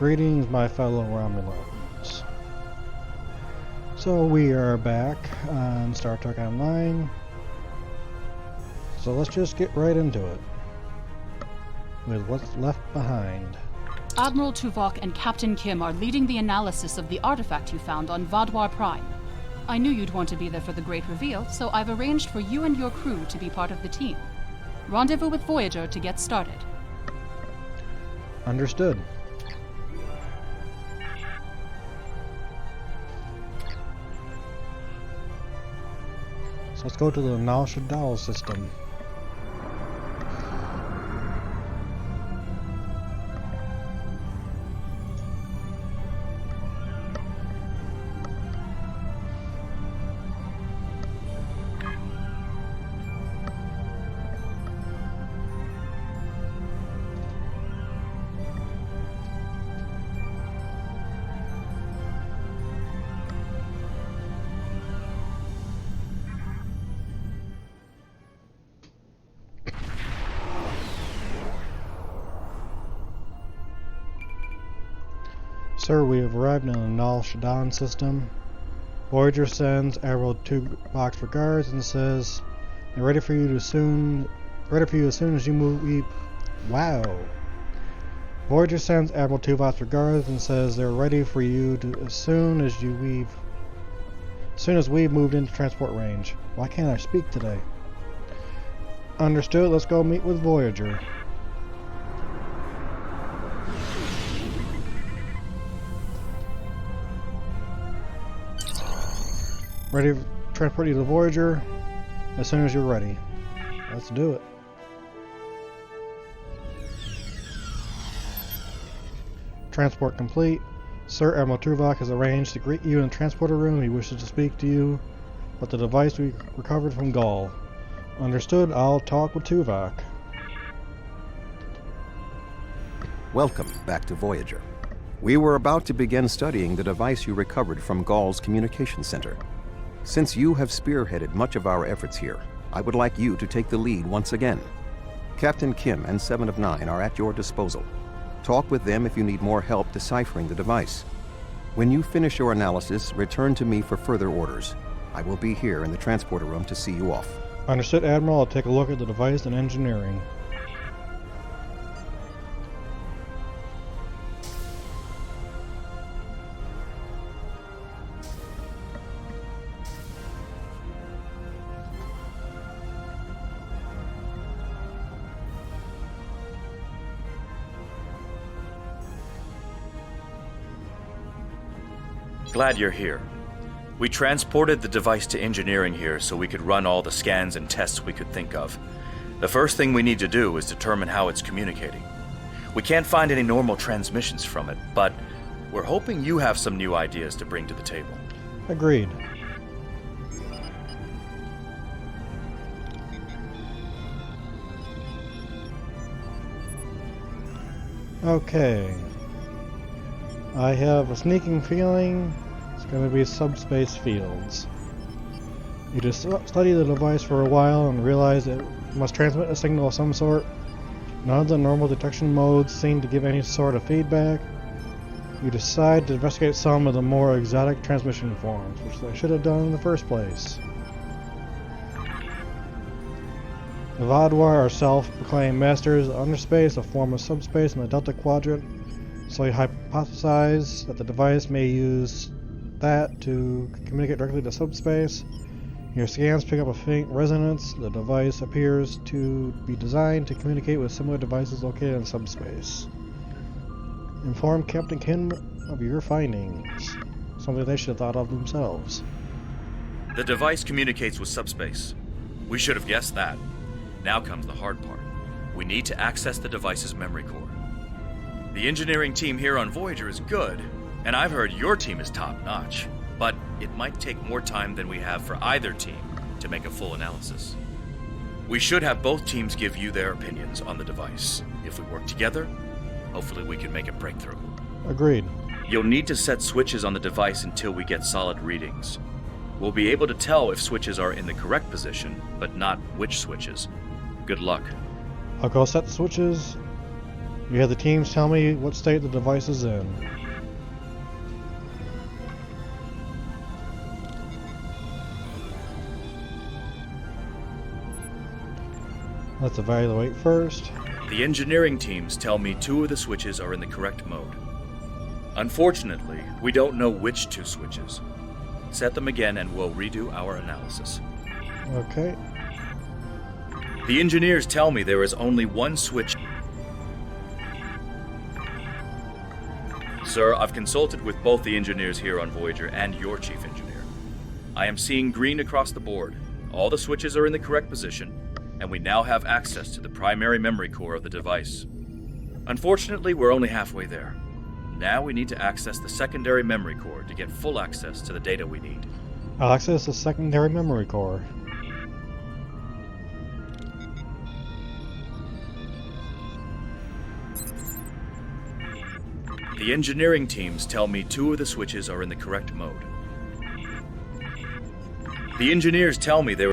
Greetings, my fellow Romulans. So we are back on Star Trek Online. So let's just get right into it with what's left behind. Admiral Tuvok and Captain Kim are leading the analysis of the artifact you found on Vadwar Prime. I knew you'd want to be there for the great reveal, so I've arranged for you and your crew to be part of the team. Rendezvous with Voyager to get started. Understood. So let's go to the Nal Shadal system. Sir, we have arrived in the Nal Shadal system. Voyager sends Admiral Tuvok's regards and says they're ready for you as soon as you move. Wow. Voyager sends Admiral Tuvok's regards and says they're ready for you as soon as we've moved into transport range. Why can't I speak today? Understood. Let's go meet with Voyager. Ready to transport you to Voyager as soon as you're ready. Let's do it. Transport complete. Sir, Admiral Tuvok has arranged to greet you in the transporter room. He wishes to speak to you about the device we recovered from Gaul. Understood. I'll talk with Tuvok. Welcome back to Voyager. We were about to begin studying the device you recovered from Gaul's communication center. Since you have spearheaded much of our efforts here, I would like you to take the lead once again. Captain Kim and 7 of 9 are at your disposal. Talk with them if you need more help deciphering the device. When you finish your analysis, return to me for further orders. I will be here in the transporter room to see you off. Understood, Admiral. I'll take a look at the device and engineering. Glad you're here. We transported the device to engineering here so we could run all the scans and tests we could think of. The first thing we need to do is determine how it's communicating. We can't find any normal transmissions from it, but we're hoping you have some new ideas to bring to the table. Agreed. Okay. I have a sneaking feeling it's going to be subspace fields. You just study the device for a while and realize it must transmit a signal of some sort. None of the normal detection modes seem to give any sort of feedback. You decide to investigate some of the more exotic transmission forms, which I should have done in the first place. The Vadwar are self-proclaimed masters of underspace, a form of subspace in the Delta Quadrant. So you hypothesize that the device may use that to communicate directly to subspace. Your scans pick up a faint resonance. The device appears to be designed to communicate with similar devices located in subspace. Inform Captain Kim of your findings. Something they should have thought of themselves. The device communicates with subspace. We should have guessed that. Now comes the hard part. We need to access the device's memory core. The engineering team here on Voyager is good, and I've heard your team is top-notch, but it might take more time than we have for either team to make a full analysis. We should have both teams give you their opinions on the device. If we work together, hopefully we can make a breakthrough. Agreed. You'll need to set switches on the device until we get solid readings. We'll be able to tell if switches are in the correct position, but not which switches. Good luck. I'll go set the switches. You have the teams tell me what state the device is in. Let's evaluate first. The engineering teams tell me 2 of the switches are in the correct mode. Unfortunately, we don't know which 2 switches. Set them again and we'll redo our analysis. Okay. The engineers tell me there is only 1 switch. Sir, I've consulted with both the engineers here on Voyager and your chief engineer. I am seeing green across the board. All the switches are in the correct position, and we now have access to the primary memory core of the device. Unfortunately, we're only halfway there. Now we need to access the secondary memory core to get full access to the data we need. I'll access the secondary memory core. The engineering teams tell me 2 of the switches are in the correct mode. The engineers tell me they're...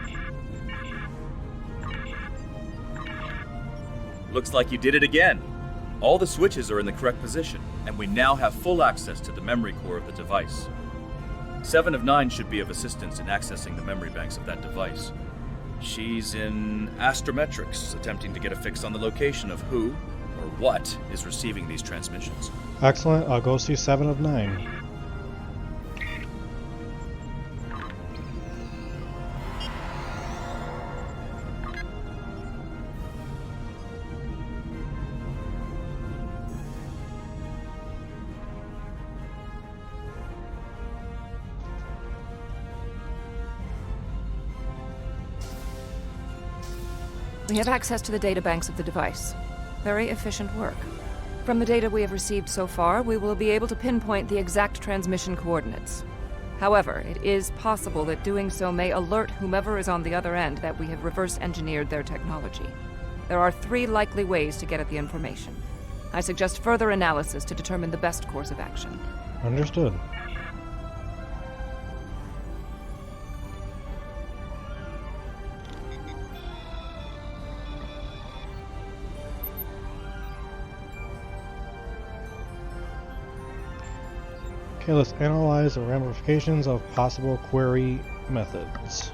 Looks like you did it again. All the switches are in the correct position, and we now have full access to the memory core of the device. 7 of 9 should be of assistance in accessing the memory banks of that device. She's in astrometrics, attempting to get a fix on the location of who, or what, is receiving these transmissions. Excellent, I'll go see 7 of 9. We have access to the databanks of the device. Very efficient work. From the data we have received so far, we will be able to pinpoint the exact transmission coordinates. However, it is possible that doing so may alert whomever is on the other end that we have reverse-engineered their technology. There are 3 likely ways to get at the information. I suggest further analysis to determine the best course of action. Understood. Okay, let's analyze the ramifications of possible query methods.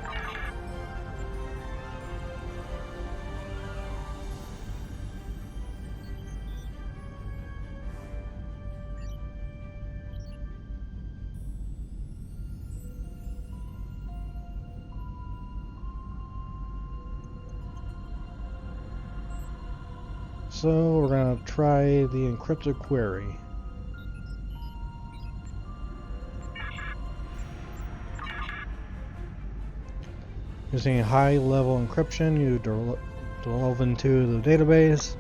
So we're going to try the encrypted query. Using high-level encryption, you delve into the database.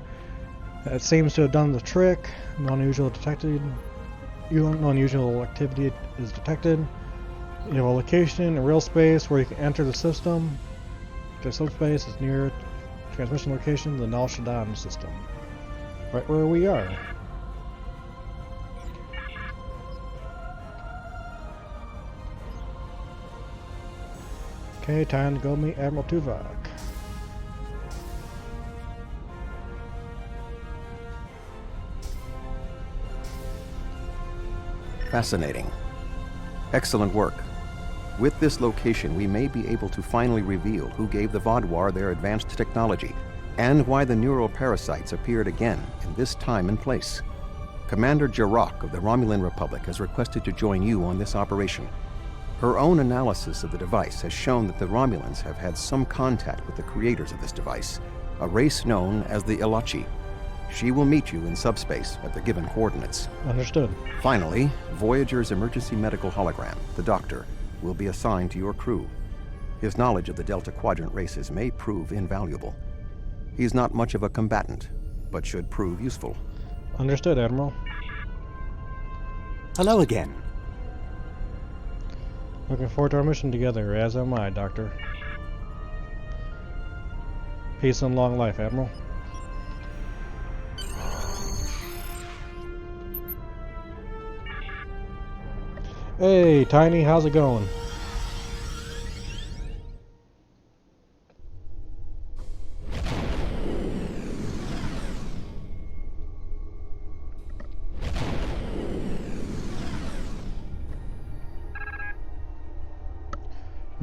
It seems to have done the trick. No unusual activity is detected. You have a location in real space where you can enter the system. The subspace is near transmission location, the Nal Shaddan system. Right where we are. Okay, time to go meet Admiral Tuvok. Fascinating. Excellent work. With this location, we may be able to finally reveal who gave the Vaadwaur their advanced technology, and why the neuroparasites appeared again in this time and place. Commander Jarok of the Romulan Republic has requested to join you on this operation. Her own analysis of the device has shown that the Romulans have had some contact with the creators of this device, a race known as the Ilachi. She will meet you in subspace at the given coordinates. Understood. Finally, Voyager's emergency medical hologram, the Doctor, will be assigned to your crew. His knowledge of the Delta Quadrant races may prove invaluable. He's not much of a combatant, but should prove useful. Understood, Admiral. Hello again. Looking forward to our mission together, as am I, Doctor. Peace and long life, Admiral. Hey, Tiny, how's it going?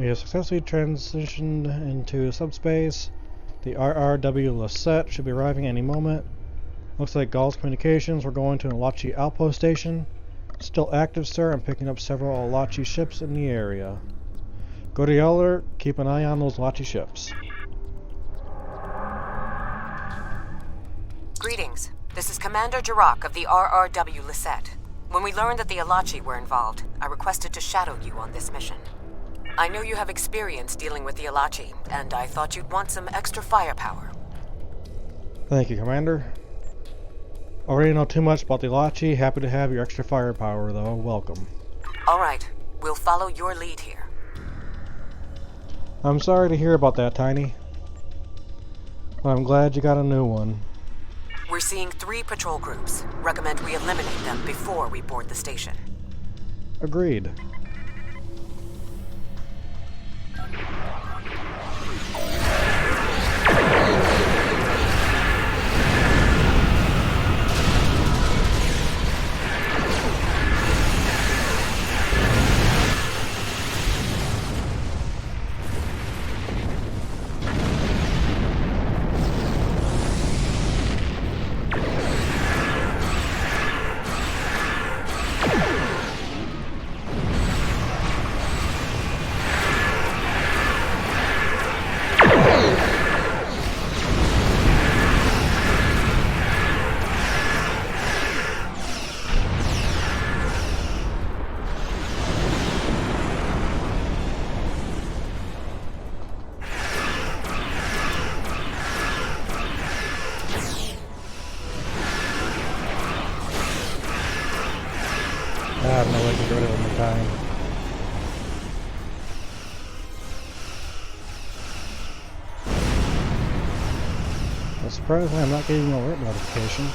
We have successfully transitioned into subspace. The RRW Lisette should be arriving any moment. Looks like Gauls Communications. We're going to an Alachi outpost station. Still active, sir. I'm picking up several Alachi ships in the area. Go to Yeller. Keep an eye on those Alachi ships. Greetings. This is Commander Jirok of the RRW Lisette. When we learned that the Alachi were involved, I requested to shadow you on this mission. I know you have experience dealing with the Alachi, and I thought you'd want some extra firepower. Thank you, Commander. Already know too much about the Alachi. Happy to have your extra firepower, though. Welcome. All right. We'll follow your lead here. I'm sorry to hear about that, Tiny. But I'm glad you got a new one. We're seeing 3 patrol groups. Recommend we eliminate them before we board the station. Agreed. I have no way to get rid of them in time. I'm surprised I'm not getting no alert notification.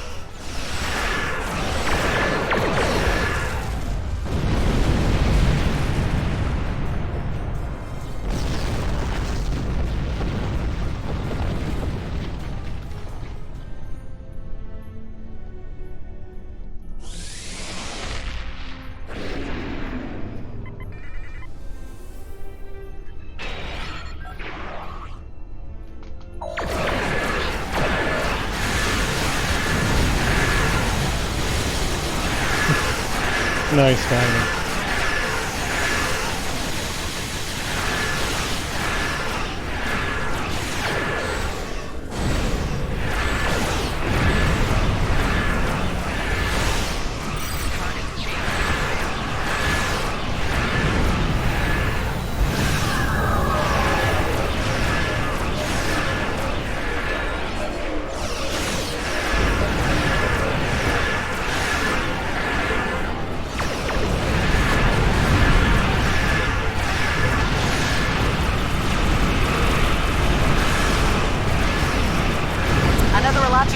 Nice timing.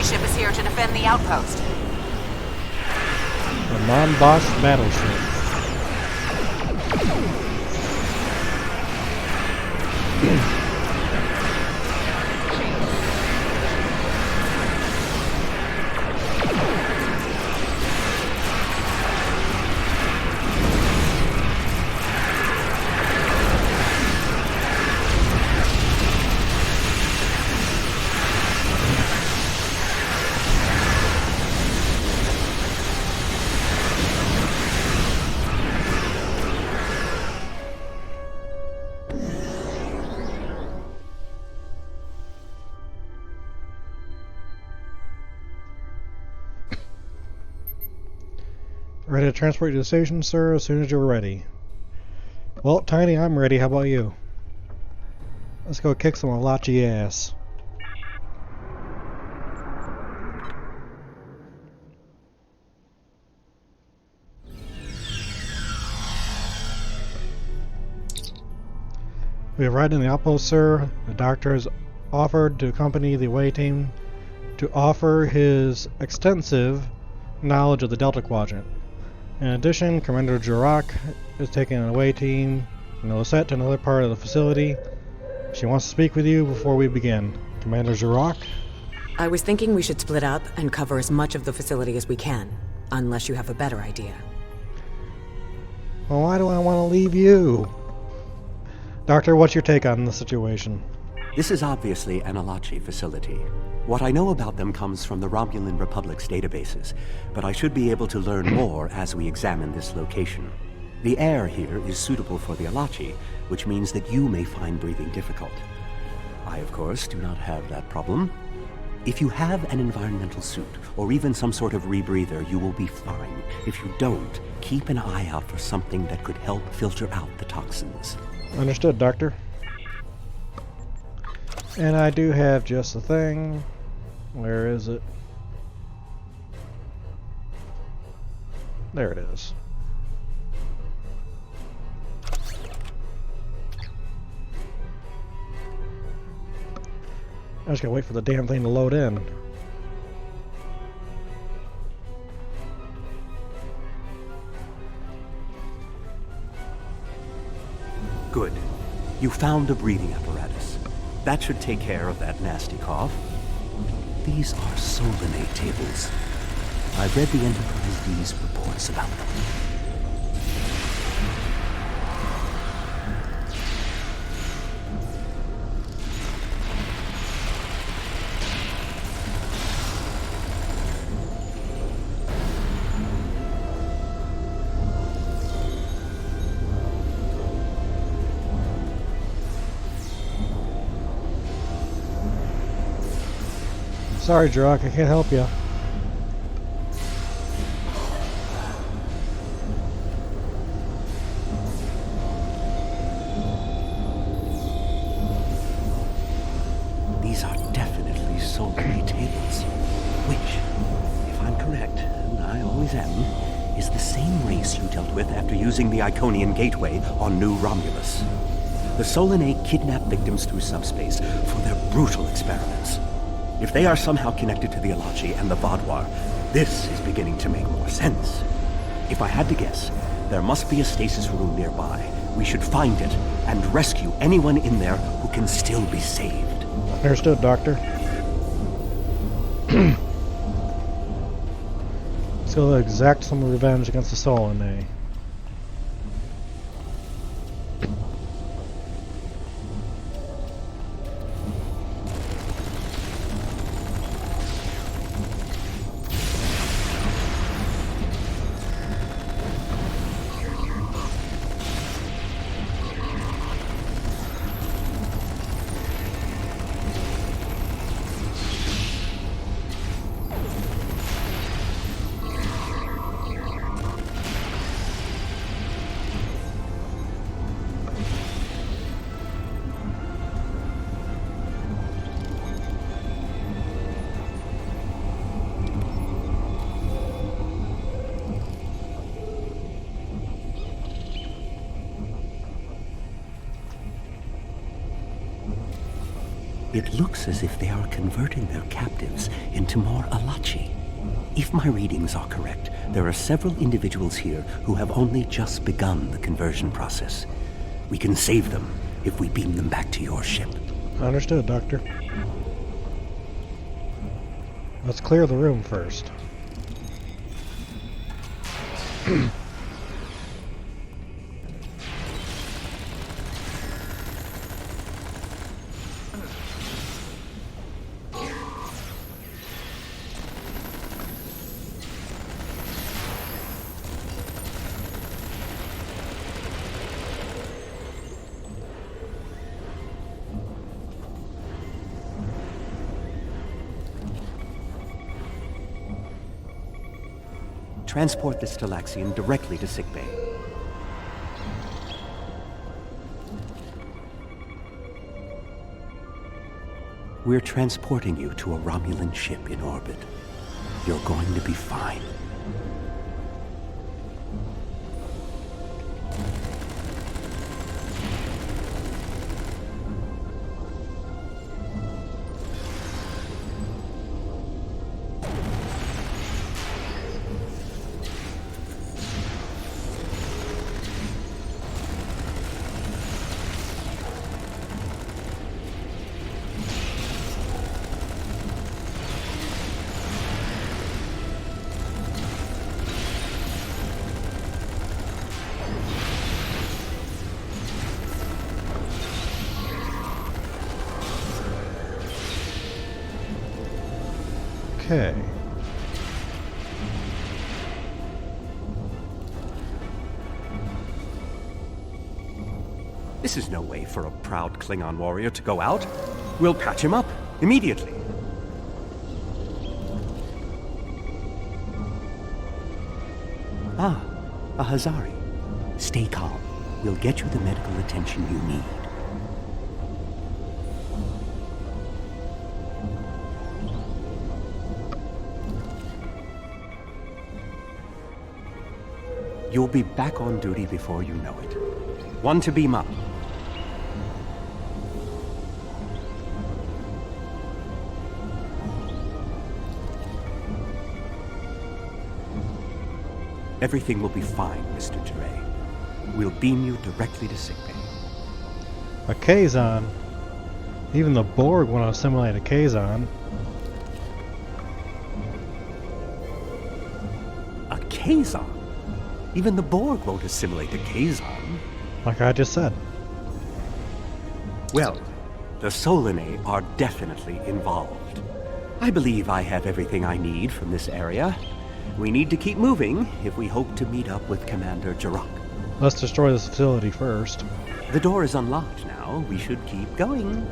Ship is here to defend the outpost. A non-boss battleship. Ready to transport you to the station, sir, as soon as you're ready. Well, Tiny, I'm ready. How about you? Let's go kick some Alachi ass. We arrived in the outpost, sir. The doctor has offered to accompany the away team to offer his extensive knowledge of the Delta Quadrant. In addition, Commander Jirok is taking an away team from the Lisette to another part of the facility. She wants to speak with you before we begin. Commander Jirok? I was thinking we should split up and cover as much of the facility as we can, unless you have a better idea. Well, why do I want to leave you? Doctor, what's your take on the situation? This is obviously an Alachi facility. What I know about them comes from the Romulan Republic's databases, but I should be able to learn more as we examine this location. The air here is suitable for the Alachi, which means that you may find breathing difficult. I, of course, do not have that problem. If you have an environmental suit, or even some sort of rebreather, you will be fine. If you don't, keep an eye out for something that could help filter out the toxins. Understood, Doctor. And I do have just the thing. Where is it? There it is. I just gotta wait for the damn thing to load in. Good. You found a breathing apparatus. That should take care of that nasty cough. These are Solinate tables. I've read the Enterprise D's reports about them. Sorry, Drock, I can't help you. These are definitely Solinate tables, which, if I'm correct, and I always am, is the same race you dealt with after using the Iconian Gateway on New Romulus. The Solinate kidnap victims through subspace for their brutal experiments. If they are somehow connected to the Alachi and the Vaadwaur, this is beginning to make more sense. If I had to guess, there must be a stasis room nearby. We should find it and rescue anyone in there who can still be saved. Understood, Doctor. Let's go exact some revenge against the Solinae. It looks as if they are converting their captives into more Alachi. If my readings are correct, there are several individuals here who have only just begun the conversion process. We can save them if we beam them back to your ship. Understood, Doctor. Let's clear the room first. Transport this Talaxian directly to sickbay. We're transporting you to a Romulan ship in orbit. You're going to be fine. Okay. This is no way for a proud Klingon warrior to go out. We'll patch him up immediately. Ah, a Hazari. Stay calm. We'll get you the medical attention you need. You'll be back on duty before you know it. One to beam up. Everything will be fine, Mr. Duray. We'll beam you directly to sickbay. A Kazon. Even the Borg want to assimilate a Kazon. A Kazon? Even the Borg won't assimilate a Kazon. Like I just said. Well, the Solanae are definitely involved. I believe I have everything I need from this area. We need to keep moving if we hope to meet up with Commander Jirok. Let's destroy this facility first. The door is unlocked now. We should keep going.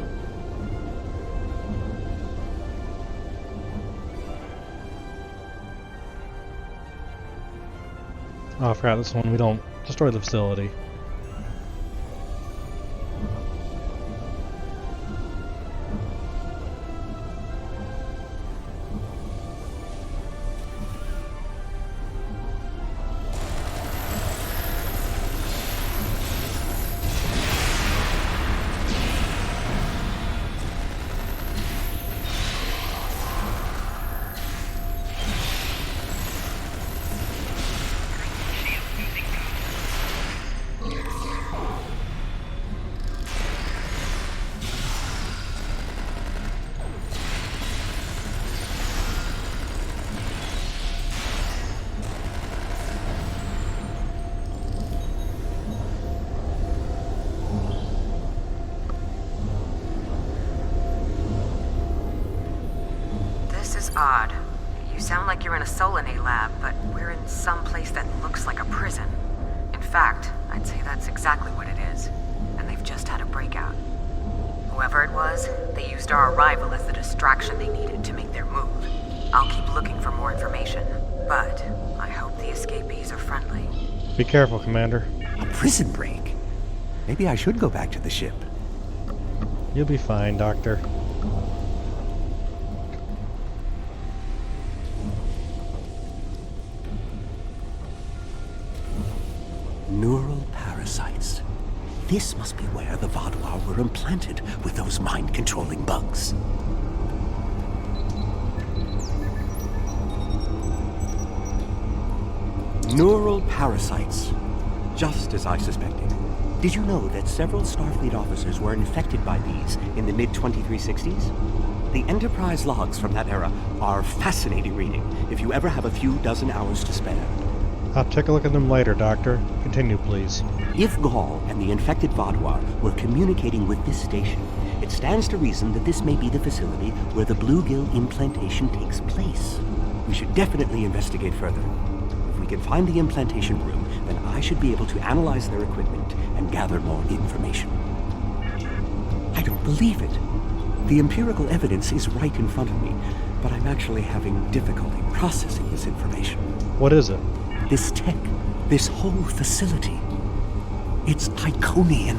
Oh, I forgot this one. We don't destroy the facility. Odd. You sound like you're in a Solanae lab, but we're in some place that looks like a prison. In fact, I'd say that's exactly what it is. And they've just had a breakout. Whoever it was, they used our arrival as the distraction they needed to make their move. I'll keep looking for more information, but I hope the escapees are friendly. Be careful, Commander. A prison break? Maybe I should go back to the ship. You'll be fine, Doctor. Neural parasites. This must be where the Vaadwaur were implanted with those mind-controlling bugs. Neural parasites. Just as I suspected. Did you know that several Starfleet officers were infected by these in the mid-2360s? The Enterprise logs from that era are fascinating reading if you ever have a few dozen hours to spare. I'll take a look at them later, Doctor. Continue, please. If Gaul and the infected Vaadwaur were communicating with this station, it stands to reason that this may be the facility where the bluegill implantation takes place. We should definitely investigate further. If we can find the implantation room, then I should be able to analyze their equipment and gather more information. I don't believe it. The empirical evidence is right in front of me, but I'm actually having difficulty processing this information. What is it? This tech, this whole facility, it's Iconian.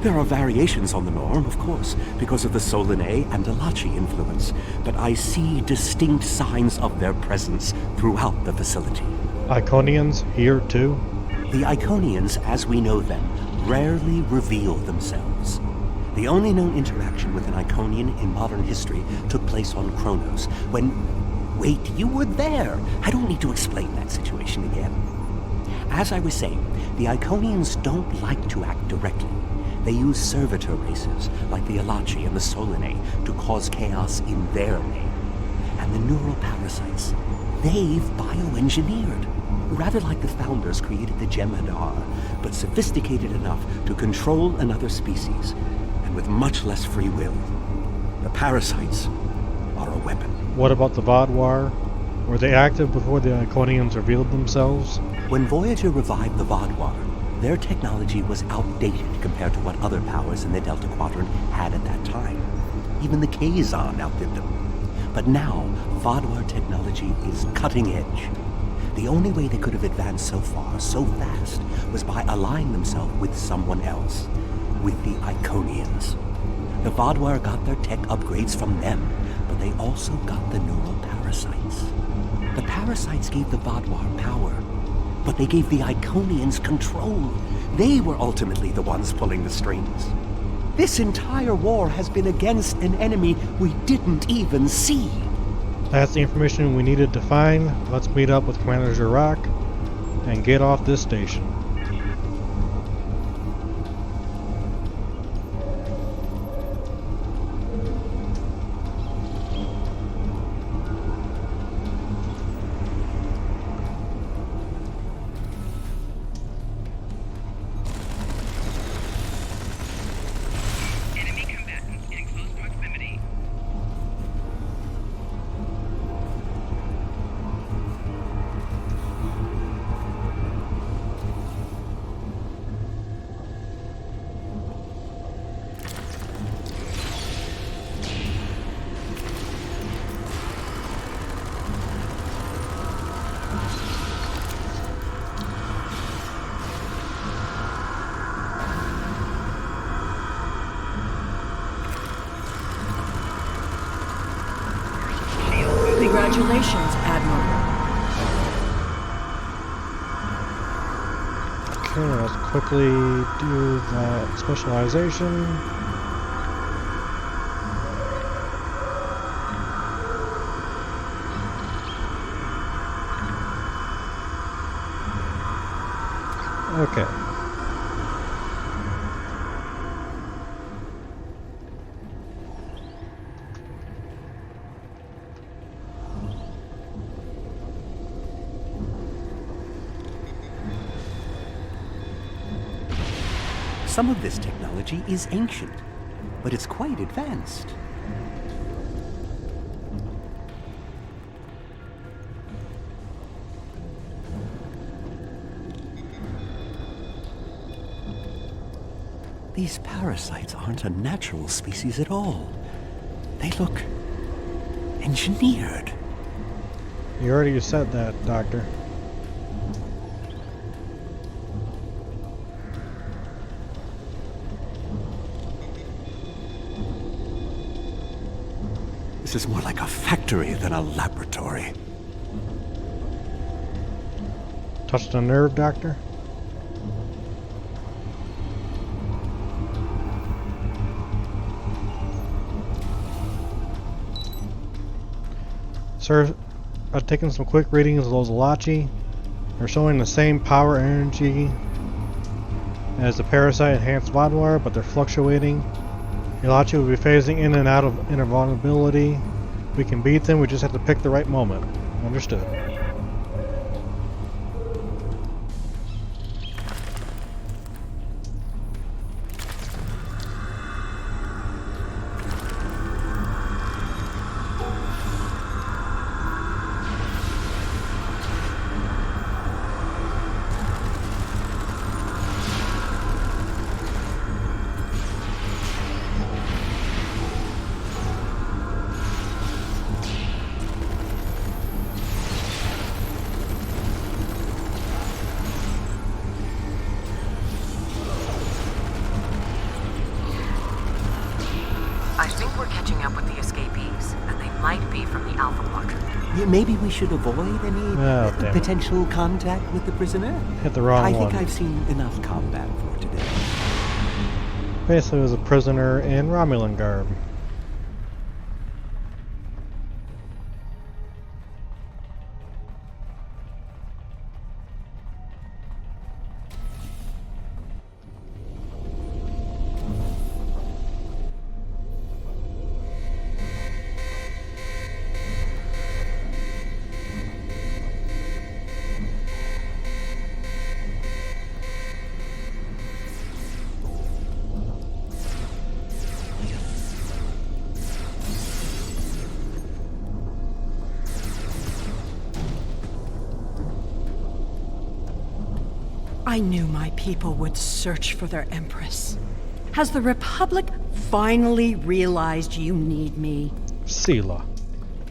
There are variations on the norm, of course, because of the Solanae and Alachi influence, but I see distinct signs of their presence throughout the facility. Iconians here, too? The Iconians, as we know them, rarely reveal themselves. The only known interaction with an Iconian in modern history took place on Kronos, when... Wait, you were there! I don't need to explain that situation again. As I was saying, the Iconians don't like to act directly. They use servitor races, like the Alachi and the Solanae, to cause chaos in their name. And the neural parasites, they've bioengineered. Rather like the founders created the Jem'Hadar, but sophisticated enough to control another species, and with much less free will. The parasites, are a weapon. What about the Vaadwaur? Were they active before the Iconians revealed themselves? When Voyager revived the Vaadwaur, their technology was outdated compared to what other powers in the Delta Quadrant had at that time. Even the Kazon outdid them. But now, Vaadwaur technology is cutting edge. The only way they could have advanced so far, so fast, was by allying themselves with someone else. With the Iconians. The Vaadwaur got their tech upgrades from them, but they also got the neural parasites. The parasites gave the Vaadwaur power, but they gave the Iconians control. They were ultimately the ones pulling the strings. This entire war has been against an enemy we didn't even see. That's the information we needed to find. Let's meet up with Commander Jirok and get off this station. Congratulations, Admiral. Okay, let's quickly do that specialization. Okay. Some of this technology is ancient, but it's quite advanced. These parasites aren't a natural species at all. They look engineered. You already said that, Doctor. This is more like a factory than a laboratory. Touched a nerve, Doctor? Sir, I've taken some quick readings of those Alachi. They're showing the same power energy as the parasite enhanced Vaadwaur, but they're fluctuating. The Alachi will be phasing in and out of invulnerability. We can beat them, we just have to pick the right moment. Understood. I think we're catching up with the escapees, and they might be from the Alpha Quadrant. Yeah, maybe we should avoid any Oh, damn it. potential contact with the prisoner? Hit the wrong I one. think I've seen enough combat for today. Basically, it was a prisoner in Romulan garb. I knew my people would search for their Empress. Has the Republic finally realized you need me? Sela,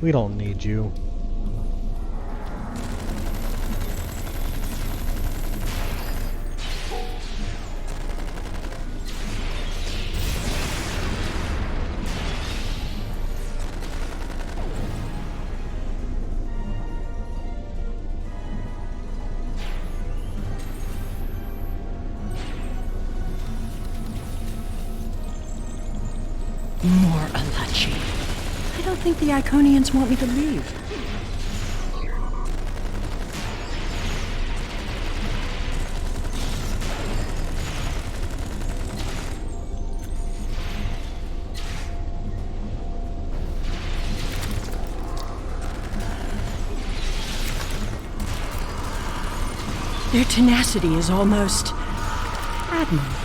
we don't need you. More Alachi. I don't think the Iconians want me to leave. Their tenacity is almost admirable.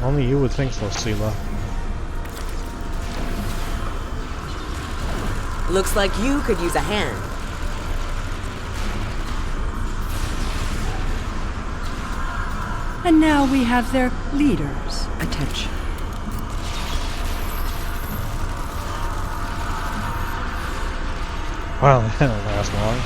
Only you would think so, Sela. Looks like you could use a hand. And now we have their leader's attention. Wow, that didn't last long.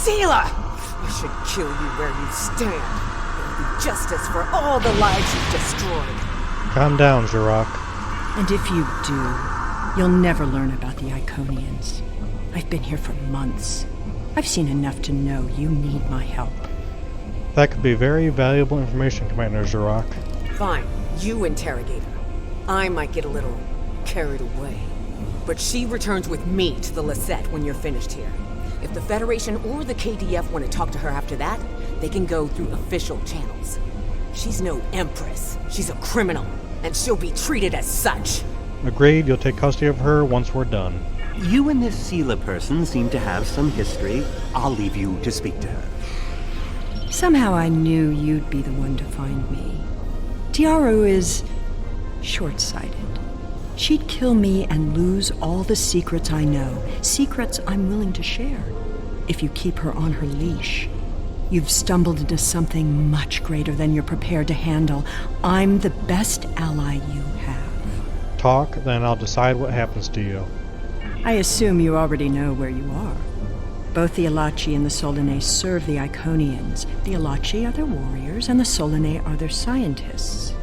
Sela! I should kill you where you stand. There will be justice for all the lives you've destroyed. Calm down, Jirok. And if you do, you'll never learn about the Iconians. I've been here for months. I've seen enough to know you need my help. That could be very valuable information, Commander Jirok. Fine, you interrogate her. I might get a little carried away. But she returns with me to the Lisette when you're finished here. If the Federation or the KDF want to talk to her after that, they can go through official channels. She's no Empress. She's a criminal, and she'll be treated as such. Agreed, you'll take custody of her once we're done. You and this Sela person seem to have some history. I'll leave you to speak to her. Somehow I knew you'd be the one to find me. Tiaru is short-sighted. She'd kill me and lose all the secrets I know, secrets I'm willing to share. If you keep her on her leash, you've stumbled into something much greater than you're prepared to handle. I'm the best ally you have. Talk, then I'll decide what happens to you. I assume you already know where you are. Both the Alachi and the Solanae serve the Iconians. The Alachi are their warriors, and the Solanae are their scientists.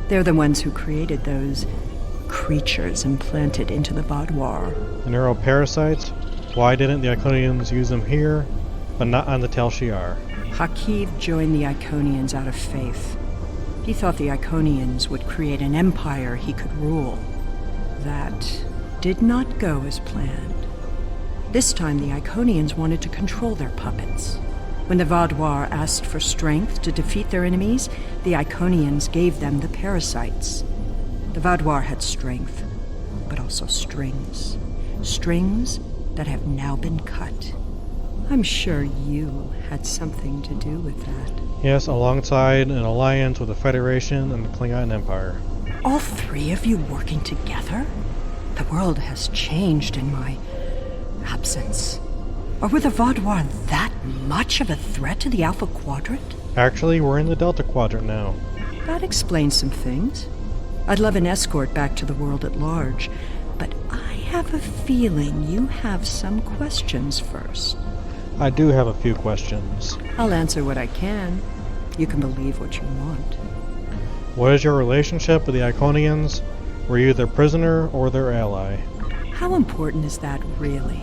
They're the ones who created those creatures implanted into the Vaadwaur. The neuroparasites? Why didn't the Iconians use them here, but not on the Tel Shiar? Hakiv joined the Iconians out of faith. He thought the Iconians would create an empire he could rule. That did not go as planned. This time the Iconians wanted to control their puppets. When the Vaadwaur asked for strength to defeat their enemies, the Iconians gave them the parasites. The Vaadwaur had strength, but also strings. Strings that have now been cut. I'm sure you had something to do with that. Yes, alongside an alliance with the Federation and the Klingon Empire. All three of you working together? The world has changed in my absence. Or were the Vaadwaur that much of a threat to the Alpha Quadrant? Actually, we're in the Delta Quadrant now. That explains some things. I'd love an escort back to the world at large, but I have a feeling you have some questions first. I do have a few questions. I'll answer what I can. You can believe what you want. What is your relationship with the Iconians? Were you their prisoner or their ally? How important is that, really?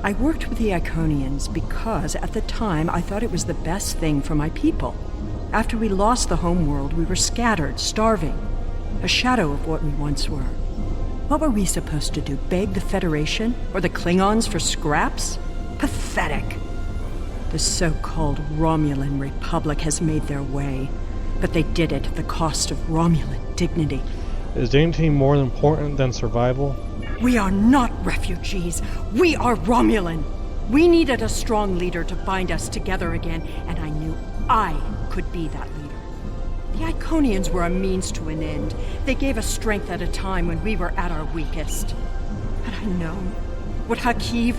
I worked with the Iconians because, at the time, I thought it was the best thing for my people. After we lost the homeworld, we were scattered, starving. A shadow of what we once were. What were we supposed to do? Beg the Federation or the Klingons for scraps? Pathetic. The so-called Romulan Republic has made their way, but they did it at the cost of Romulan dignity. Is dignity more important than survival? We are not refugees. We are Romulan. We needed a strong leader to bind us together again, and I knew I could be that leader. The Iconians were a means to an end. They gave us strength at a time when we were at our weakest. Had I known what Hakiv,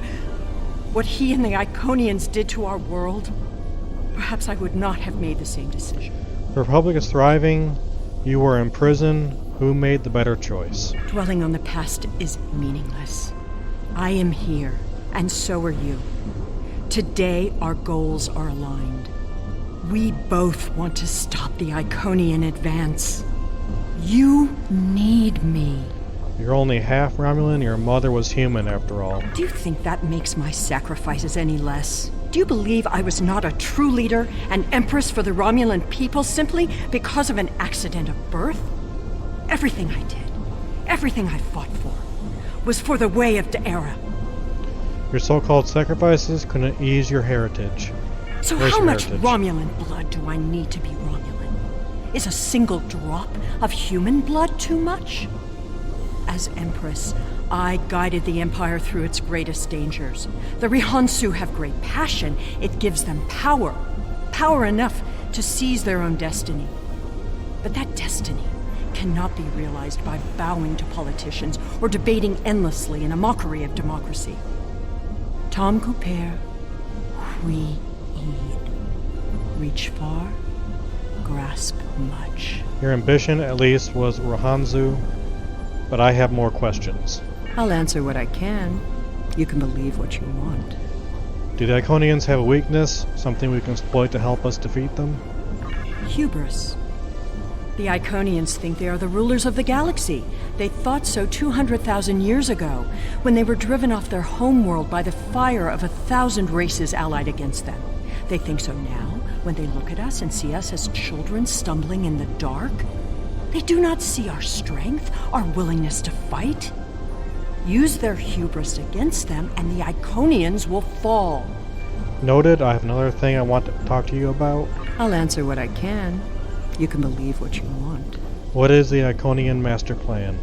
what he and the Iconians did to our world, perhaps I would not have made the same decision. The Republic is thriving. You were in prison. Who made the better choice? Dwelling on the past is meaningless. I am here, and so are you. Today, our goals are aligned. We both want to stop the Iconian advance. You need me. You're only half Romulan. Your mother was human, after all. Do you think that makes my sacrifices any less? Do you believe I was not a true leader, an empress for the Romulan people, simply because of an accident of birth? Everything I did, everything I fought for, was for the way of Daera. Your so-called sacrifices couldn't ease your heritage. So Where's how your much heritage? Romulan blood do I need to be Romulan? Is a single drop of human blood too much? As Empress, I guided the Empire through its greatest dangers. The Rihansu have great passion. It gives them power. Power enough to seize their own destiny. But that destiny cannot be realized by bowing to politicians or debating endlessly in a mockery of democracy. Tom Couper, we eat. Reach far, grasp much. Your ambition, at least, was Rohanzu, but I have more questions. I'll answer what I can. You can believe what you want. Do the Iconians have a weakness, something we can exploit to help us defeat them? Hubris. The Iconians think they are the rulers of the galaxy. They thought so 200,000 years ago, when they were driven off their homeworld by the fire of 1,000 races allied against them. They think so now, when they look at us and see us as children stumbling in the dark. They do not see our strength, our willingness to fight. Use their hubris against them, and the Iconians will fall. Noted. I have another thing I want to talk to you about. I'll answer what I can. You can believe what you want. What is the Iconian master plan?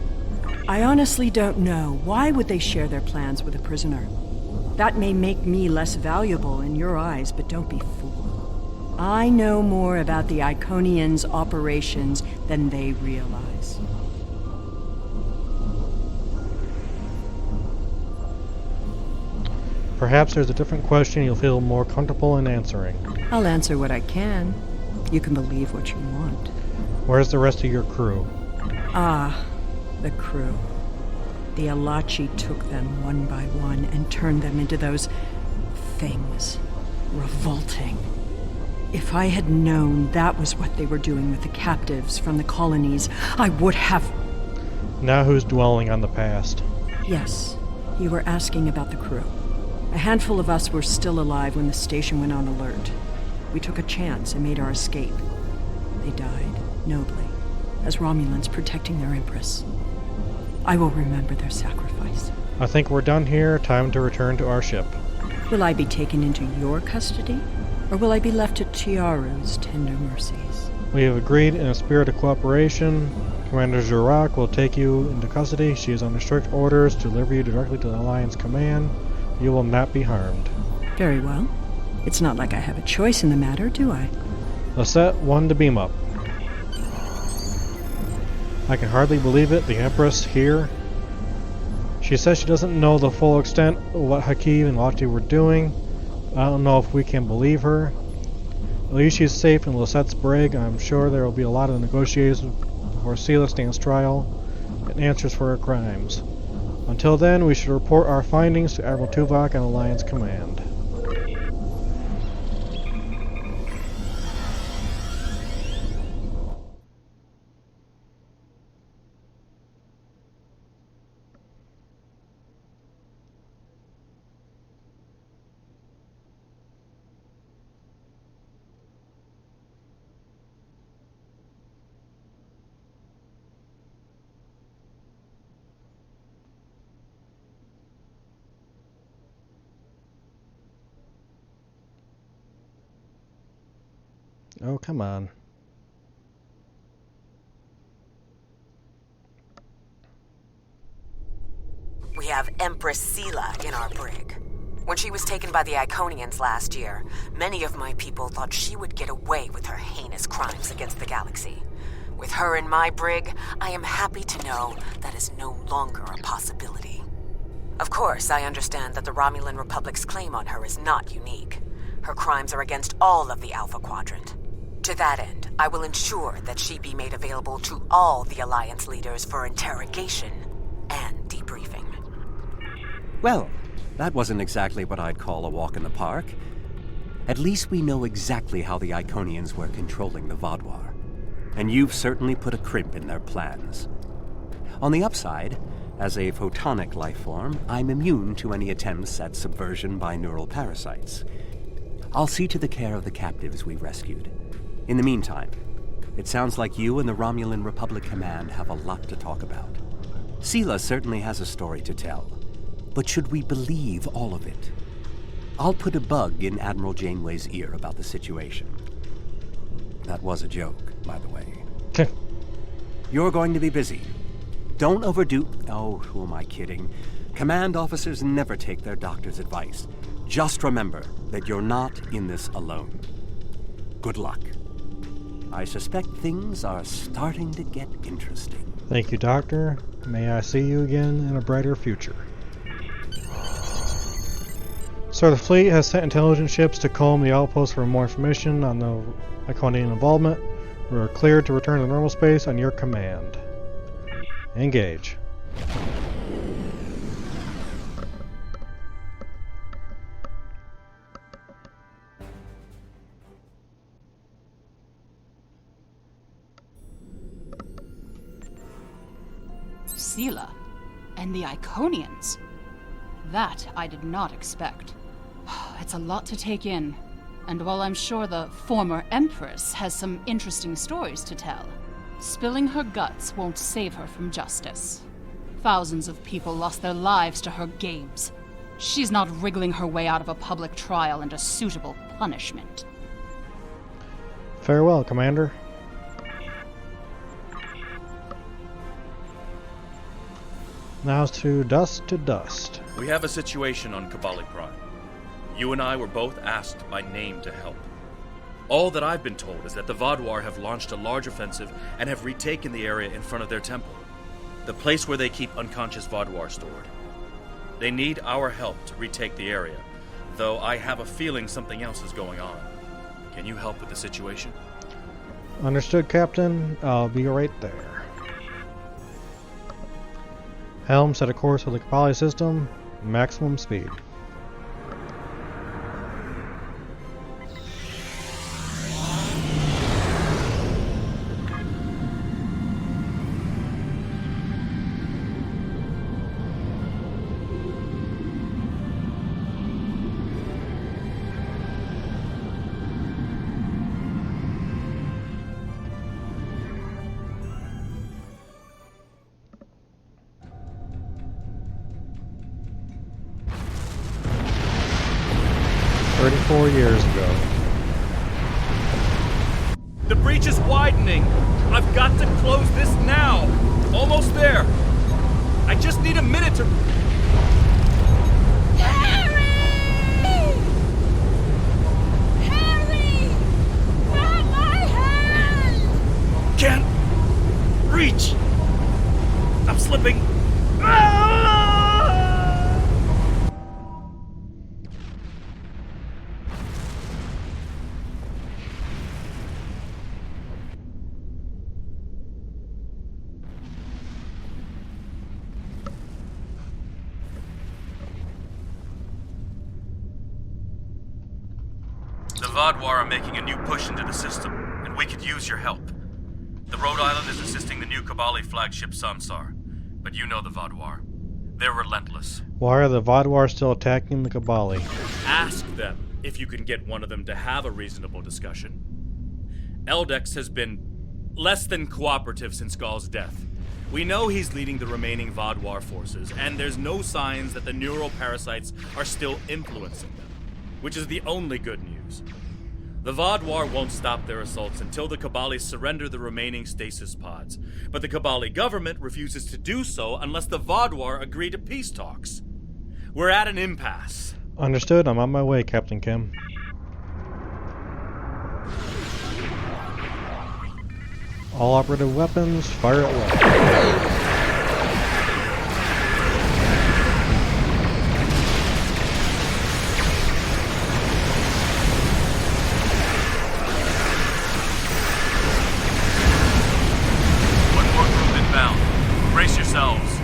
I honestly don't know. Why would they share their plans with a prisoner? That may make me less valuable in your eyes, but don't be fooled. I know more about the Iconians' operations than they realize. Perhaps there's a different question you'll feel more comfortable in answering. I'll answer what I can. You can believe what you want. Where's the rest of your crew? Ah, the crew. The Alachi took them one by one and turned them into those things. Revolting. If I had known that was what they were doing with the captives from the colonies, I would have... Now who's dwelling on the past? Yes, you were asking about the crew. A handful of us were still alive when the station went on alert. We took a chance and made our escape. They died, nobly, as Romulans protecting their Empress. I will remember their sacrifice. I think we're done here. Time to return to our ship. Will I be taken into your custody, or will I be left to Tiaru's tender mercies? We have agreed in a spirit of cooperation. Commander Jurak will take you into custody. She is under strict orders to deliver you directly to the Alliance Command. You will not be harmed. Very well. It's not like I have a choice in the matter, do I? Lisette, 1 to beam up. I can hardly believe it. The Empress here. She says she doesn't know the full extent of what Hakiv and Lottie were doing. I don't know if we can believe her. At least she's safe in Lisette's brig. I'm sure there will be a lot of negotiations before Sela stands trial and answers for her crimes. Until then, we should report our findings to Admiral Tuvok and Alliance Command. Oh, come on. We have Empress Sela in our brig. When she was taken by the Iconians last year, many of my people thought she would get away with her heinous crimes against the galaxy. With her in my brig, I am happy to know that is no longer a possibility. Of course, I understand that the Romulan Republic's claim on her is not unique. Her crimes are against all of the Alpha Quadrant. To that end, I will ensure that she be made available to all the Alliance leaders for interrogation and debriefing. Well, that wasn't exactly what I'd call a walk in the park. At least we know exactly how the Iconians were controlling the Vaadwaur. And you've certainly put a crimp in their plans. On the upside, as a photonic life form, I'm immune to any attempts at subversion by neural parasites. I'll see to the care of the captives we've rescued. In the meantime, it sounds like you and the Romulan Republic Command have a lot to talk about. Sela certainly has a story to tell, but should we believe all of it? I'll put a bug in Admiral Janeway's ear about the situation. That was a joke, by the way. You're going to be busy. Don't overdo... Oh, who am I kidding? Command officers never take their doctor's advice. Just remember that you're not in this alone. Good luck. I suspect things are starting to get interesting. Thank you, Doctor. May I see you again in a brighter future. So the fleet has sent intelligence ships to comb the outpost for more information on the Iconian involvement. We are cleared to return to normal space on your command. Engage. Sela and the Iconians. That I did not expect. It's a lot to take in. And while I'm sure the former Empress has some interesting stories to tell, spilling her guts won't save her from justice. Thousands of people lost their lives to her games. She's not wriggling her way out of a public trial and a suitable punishment. Farewell, Commander. Now to dust. We have a situation on Kabali Prime. You and I were both asked by name to help. All that I've been told is that the Vaadwaur have launched a large offensive and have retaken the area in front of their temple, the place where they keep unconscious Vaadwaur stored. They need our help to retake the area, though I have a feeling something else is going on. Can you help with the situation? Understood, Captain. I'll be right there. Helm, set a course for the Kabali system. Maximum speed. Years ago. The breach is widening. I've got to close this now. Almost there. I just need a minute to... Harry! Harry! Grab my hand! Can't reach. I'm slipping. Ah! The Vaadwaur are making a new push into the system, and we could use your help. The Rhode Island is assisting the new Kabali flagship Samsar, but you know the Vaadwaur. They're relentless. Why are the Vaadwaur still attacking the Kabali? Ask them if you can get one of them to have a reasonable discussion. Eldex has been less than cooperative since Gaul's death. We know he's leading the remaining Vaadwaur forces, and there's no signs that the neural parasites are still influencing them, which is the only good news. The Vaadwaur won't stop their assaults until the Kabali surrender the remaining stasis pods. But the Kabali government refuses to do so unless the Vaadwaur agree to peace talks. We're at an impasse. Understood. I'm on my way, Captain Kim. All operative weapons, fire at will. Brace yourselves.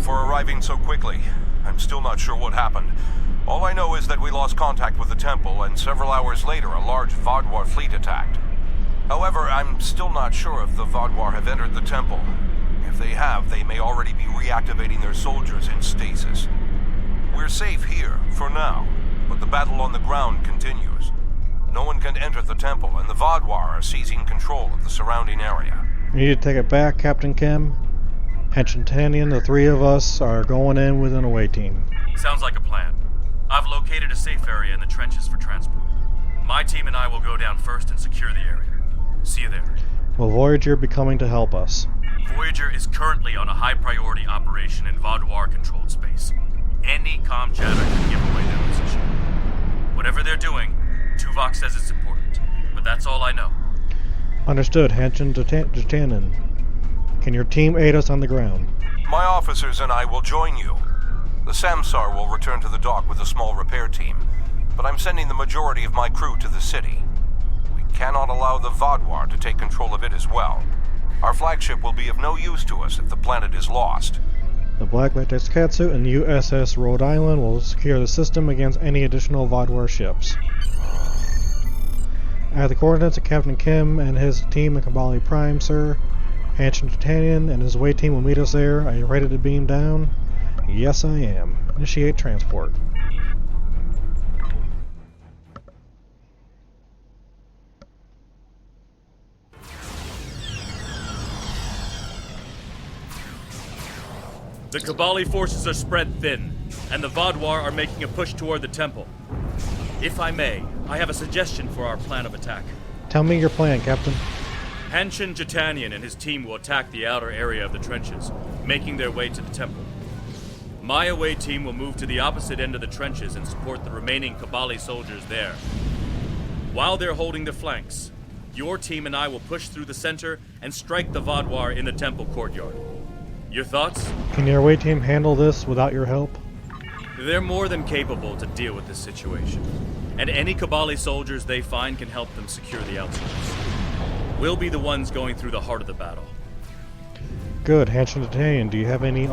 Arriving so quickly. I'm still not sure what happened. All I know is that we lost contact with the temple, and several hours later a large Vaadwaur fleet attacked. However, I'm still not sure if the Vaadwaur have entered the temple. If they have, they may already be reactivating their soldiers in stasis. We're safe here, for now, but the battle on the ground continues. No one can enter the temple, and the Vaadwaur are seizing control of the surrounding area. We need to take it back, Captain Kim. Hench and Tanyan, the three of us, are going in with an away team. Sounds like a plan. I've located a safe area in the trenches for transport. My team and I will go down first and secure the area. See you there. Will Voyager be coming to help us? Voyager is currently on a high-priority operation in Vaadwaur-controlled space. Any comm chatter can give away their position. Whatever they're doing, Tuvok says it's important, but that's all I know. Understood, Hench and Tanyan. Can your team aid us on the ground? My officers and I will join you. The Samsar will return to the dock with a small repair team, but I'm sending the majority of my crew to the city. We cannot allow the Vaadwaur to take control of it as well. Our flagship will be of no use to us if the planet is lost. The Black Latex Catsuit and USS Rhode Island will secure the system against any additional Vaadwaur ships. I have the coordinates of Captain Kim and his team at Kabali Prime, sir. Hench and Tanyan and his away team will meet us there. Are you ready to beam down? Yes, I am. Initiate transport. The Kabali forces are spread thin, and the Vaadwaur are making a push toward the temple. If I may, I have a suggestion for our plan of attack. Tell me your plan, Captain. Hanshin Jatanian and his team will attack the outer area of the trenches, making their way to the temple. My away team will move to the opposite end of the trenches and support the remaining Kabali soldiers there. While they're holding the flanks, your team and I will push through the center and strike the Vaadwaur in the temple courtyard. Your thoughts? Can your away team handle this without your help? They're more than capable to deal with this situation, and any Kabali soldiers they find can help them secure the outskirts. We'll be the ones going through the heart of the battle. Good. Hench and Tanyan, do you have any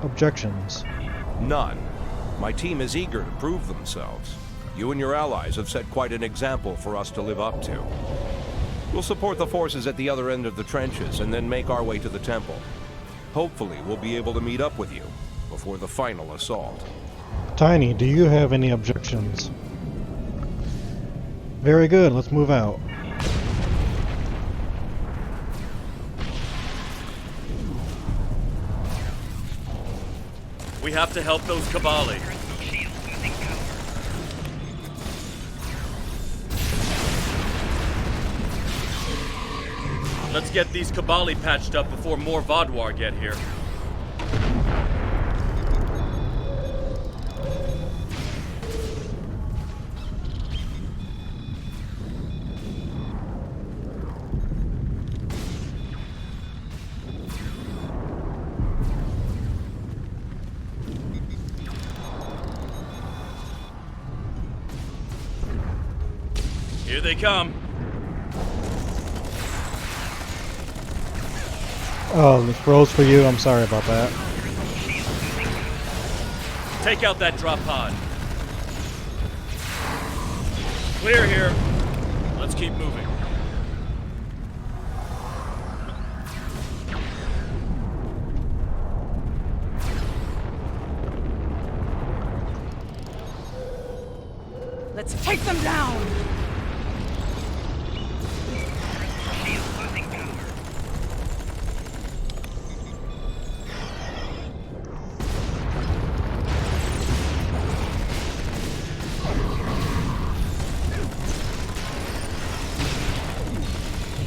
objections? None. My team is eager to prove themselves. You and your allies have set quite an example for us to live up to. We'll support the forces at the other end of the trenches and then make our way to the temple. Hopefully, we'll be able to meet up with you before the final assault. Tiny, do you have any objections? Very good. Let's move out. We have to help those Kabali. Let's get these Kabali patched up before more Vaadwaur get here. Here they come. Oh, this rose for you. I'm sorry about that. Take out that drop pod. Clear here. Let's keep moving. Let's take them down!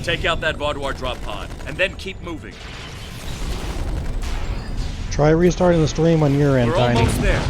Take out that Vaadwaur drop pod, and then keep moving. Try restarting the stream on your end, We're Tiny. almost there.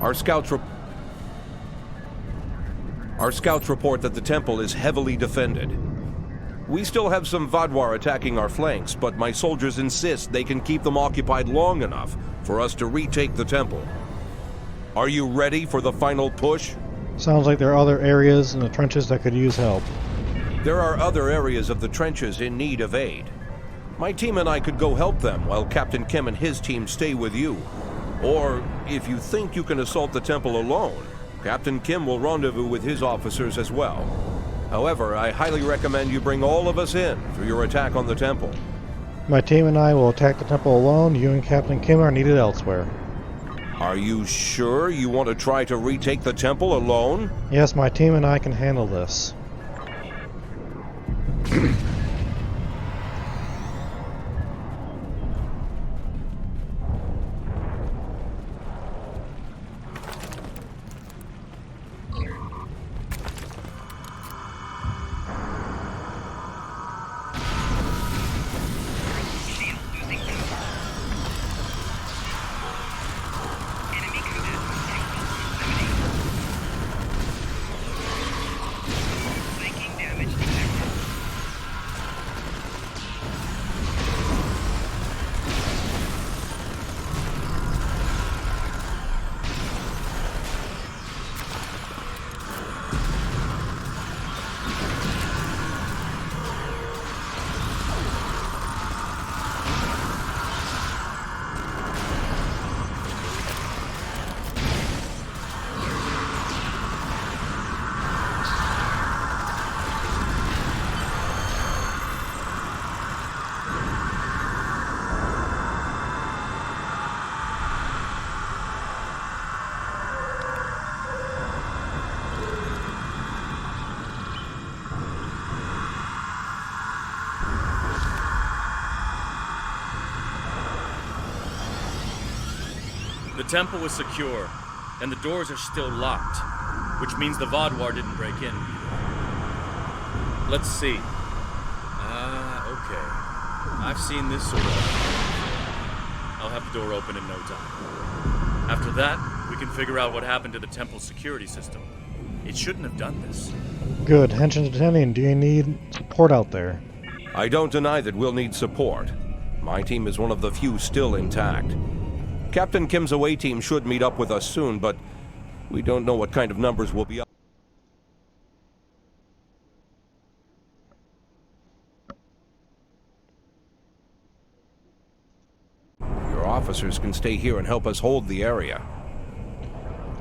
Our scouts report that the temple is heavily defended. We still have some Vaadwaur attacking our flanks, but my soldiers insist they can keep them occupied long enough for us to retake the temple. Are you ready for the final push? Sounds like there are other areas in the trenches that could use help. There are other areas of the trenches in need of aid. My team and I could go help them while Captain Kim and his team stay with you. Or, if you think you can assault the temple alone, Captain Kim will rendezvous with his officers as well. However, I highly recommend you bring all of us in for your attack on the temple. My team and I will attack the temple alone. You and Captain Kim are needed elsewhere. Are you sure you want to try to retake the temple alone? Yes, my team and I can handle this. The temple is secure, and the doors are still locked, which means the Vaadwaur didn't break in. Let's see. Okay. I've seen this sort of... I'll have the door open in no time. After that, we can figure out what happened to the temple's security system. It shouldn't have done this. Good. Henchins attending. Do you need support out there? I don't deny that we'll need support. My team is one of the few still intact. Captain Kim's away team should meet up with us soon, but we don't know what kind of numbers will be up. Your officers can stay here and help us hold the area.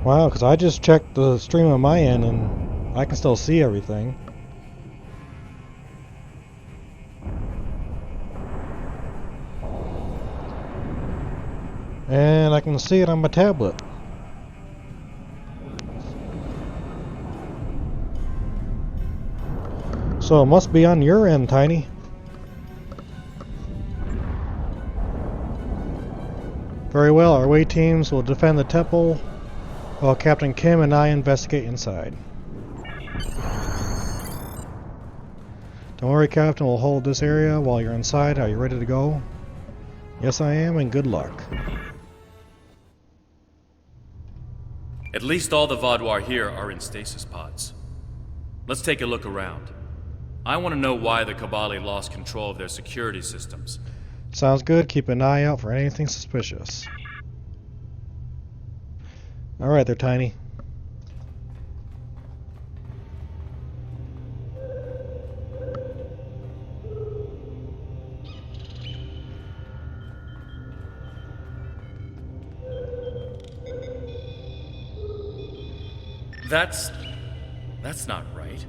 Wow, because I just checked the stream on my end and I can still see everything. And I can see it on my tablet. So it must be on your end, Tiny. Very well, our away teams will defend the temple while Captain Kim and I investigate inside. Don't worry, Captain, we'll hold this area while you're inside. Are you ready to go? Yes, I am, and good luck. At least all the Vaadwaur here are in stasis pods. Let's take a look around. I want to know why the Kabali lost control of their security systems. Sounds good. Keep an eye out for anything suspicious. Alright there, Tiny. That's not right.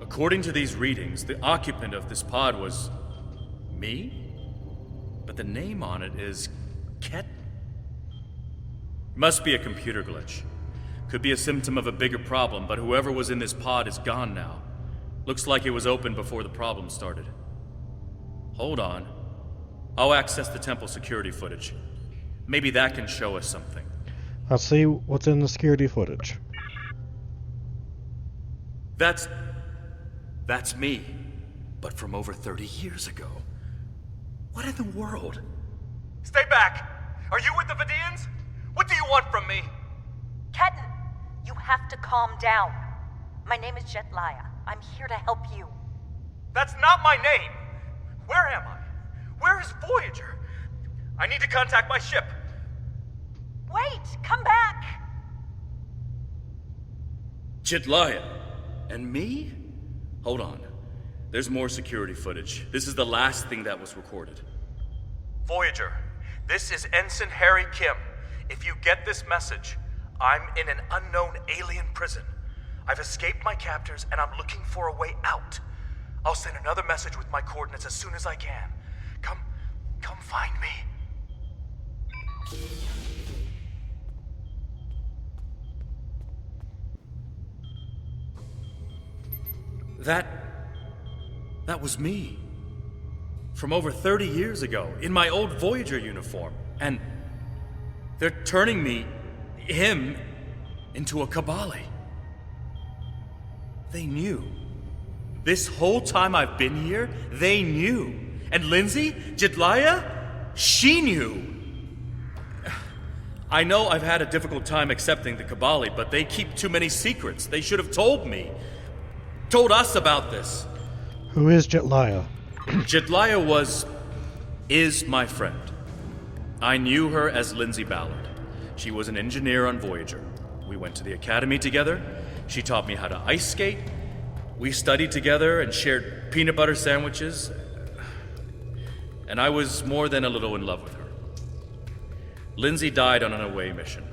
According to these readings, the occupant of this pod was me? But the name on it is Ket. Must be a computer glitch. Could be a symptom of a bigger problem, but whoever was in this pod is gone now. Looks like it was open before the problem started. Hold on. I'll access the temple security footage. Maybe that can show us something. Let's see what's in the security footage. That's me. But from over 30 years ago. What in the world? Stay back! Are you with the Vidians? What do you want from me? Ketan, you have to calm down. My name is Jetlaya. I'm here to help you. That's not my name! Where am I? Where is Voyager? I need to contact my ship. Wait! Come back! Jetlaya. And me? Hold on. There's more security footage. This is the last thing that was recorded. Voyager, this is Ensign Harry Kim. If you get this message, I'm in an unknown alien prison. I've escaped my captors and I'm looking for a way out. I'll send another message with my coordinates as soon as I can. Come find me. That was me. From over 30 years ago, in my old Voyager uniform. And they're turning him, into a Kabali. They knew. This whole time I've been here, they knew. And Lindsay, Jetlaya, she knew. I know I've had a difficult time accepting the Kabali, but they keep too many secrets. They should have told me. Told us about this. Who is Jetlaya? Jetlaya is my friend. I knew her as Lindsay Ballard. She was an engineer on Voyager. We went to the academy together. She taught me how to ice skate. We studied together and shared peanut butter sandwiches. And I was more than a little in love with her. Lindsay died on an away mission.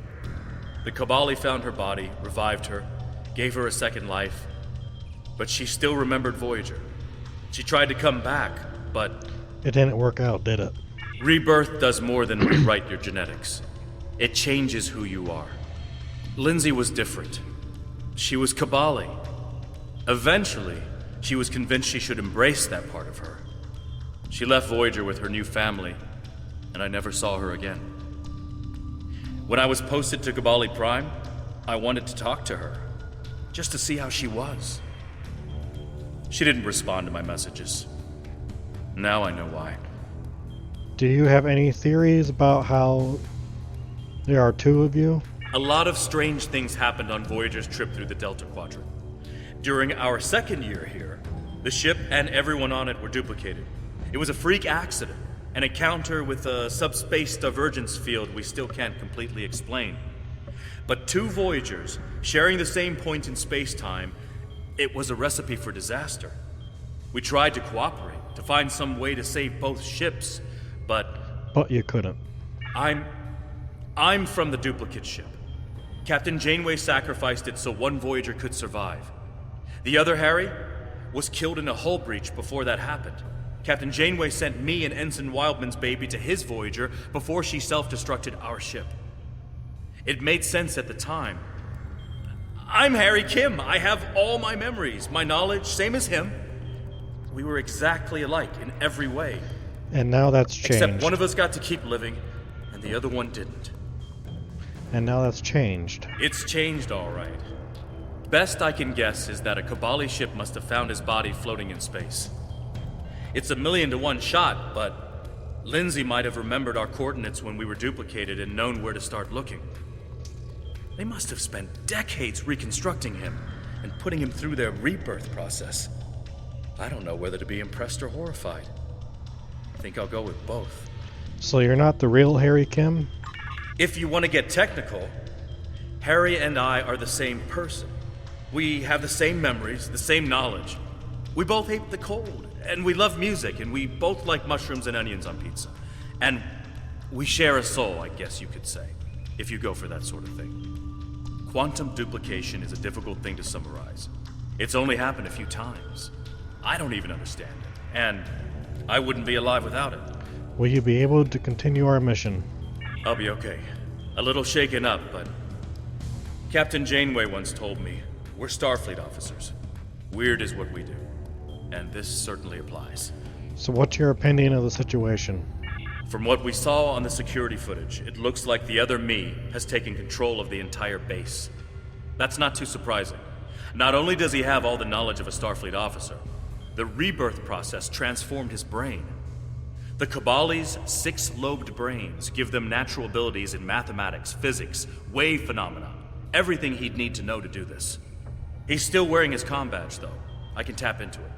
The Kabali found her body, revived her, gave her a second life. But she still remembered Voyager. She tried to come back, but... It didn't work out, did it? Rebirth does more than rewrite your genetics. It changes who you are. Lindsay was different. She was Kabali. Eventually, she was convinced she should embrace that part of her. She left Voyager with her new family, and I never saw her again. When I was posted to Kabali Prime, I wanted to talk to her, just to see how she was. She didn't respond to my messages. Now I know why. Do you have any theories about how there are two of you? A lot of strange things happened on Voyager's trip through the Delta Quadrant. During our second year here, the ship and everyone on it were duplicated. It was a freak accident, an encounter with a subspace divergence field we still can't completely explain. But two Voyagers, sharing the same point in space-time, it was a recipe for disaster. We tried to cooperate, to find some way to save both ships, but... But you couldn't. I'm from the duplicate ship. Captain Janeway sacrificed it so one Voyager could survive. The other, Harry, was killed in a hull breach before that happened. Captain Janeway sent me and Ensign Wildman's baby to his Voyager before she self-destructed our ship. It made sense at the time. I'm Harry Kim. I have all my memories, my knowledge, same as him. We were exactly alike in every way. And now that's changed. Except one of us got to keep living, and the other one didn't. And now that's changed. It's changed, all right. Best I can guess is that a Cabali ship must have found his body floating in space. It's a 1,000,000 to 1 shot, but Lindsay might have remembered our coordinates when we were duplicated and known where to start looking. They must have spent decades reconstructing him and putting him through their rebirth process. I don't know whether to be impressed or horrified. I think I'll go with both. So you're not the real Harry Kim? If you want to get technical, Harry and I are the same person. We have the same memories, the same knowledge. We both hate the cold, and we love music, and we both like mushrooms and onions on pizza. And we share a soul, I guess you could say, if you go for that sort of thing. Quantum duplication is a difficult thing to summarize. It's only happened a few times. I don't even understand it, and I wouldn't be alive without it. Will you be able to continue our mission? I'll be okay. A little shaken up, but Captain Janeway once told me, we're Starfleet officers. Weird is what we do. And this certainly applies. So what's your opinion of the situation? From what we saw on the security footage, it looks like the other me has taken control of the entire base. That's not too surprising. Not only does he have all the knowledge of a Starfleet officer, the rebirth process transformed his brain. The Cabali's 6-lobed brains give them natural abilities in mathematics, physics, wave phenomena, everything he'd need to know to do this. He's still wearing his comm badge, though. I can tap into it.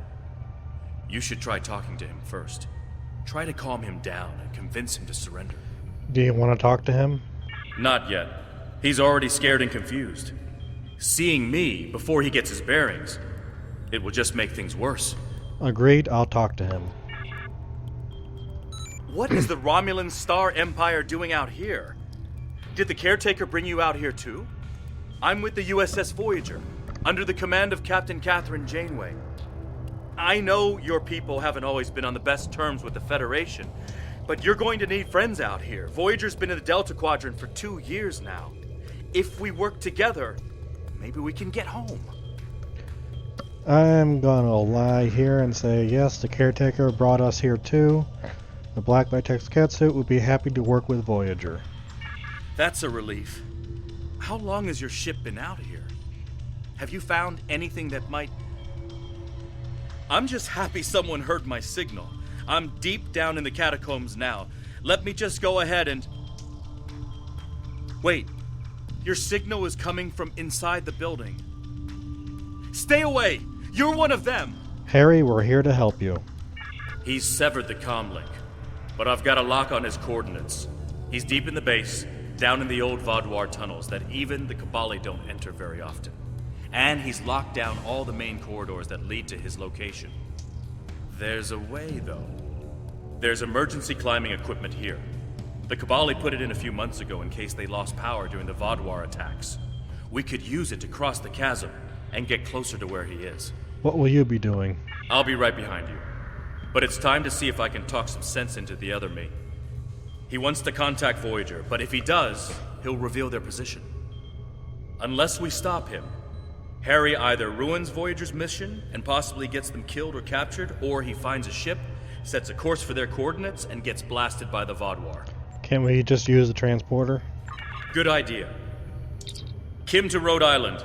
You should try talking to him first. Try to calm him down and convince him to surrender. Do you want to talk to him? Not yet. He's already scared and confused. Seeing me before he gets his bearings, it will just make things worse. Agreed, I'll talk to him. What is the Romulan Star Empire doing out here? Did the caretaker bring you out here too? I'm with the USS Voyager, under the command of Captain Catherine Janeway. I know your people haven't always been on the best terms with the Federation, but you're going to need friends out here. Voyager's been in the Delta Quadrant for 2 years now. If we work together, maybe we can get home. I'm gonna lie here and say yes, the caretaker brought us here too. The Black Vitex catsuit would be happy to work with Voyager. That's a relief. How long has your ship been out here? Have you found anything that might... I'm just happy someone heard my signal. I'm deep down in the catacombs now. Let me just go ahead and... Wait. Your signal is coming from inside the building. Stay away! You're one of them! Harry, we're here to help you. He's severed the comm link, but I've got a lock on his coordinates. He's deep in the base, down in the old Vaudouar tunnels that even the Cabali don't enter very often. And he's locked down all the main corridors that lead to his location. There's a way, though. There's emergency climbing equipment here. The Cabali put it in a few months ago in case they lost power during the Vaudouar attacks. We could use it to cross the chasm and get closer to where he is. What will you be doing? I'll be right behind you. But it's time to see if I can talk some sense into the other me. He wants to contact Voyager, but if he does, he'll reveal their position. Unless we stop him, Harry either ruins Voyager's mission and possibly gets them killed or captured, or he finds a ship, sets a course for their coordinates, and gets blasted by the Vaudouar. Can't we just use the transporter? Good idea. Kim to Rhode Island.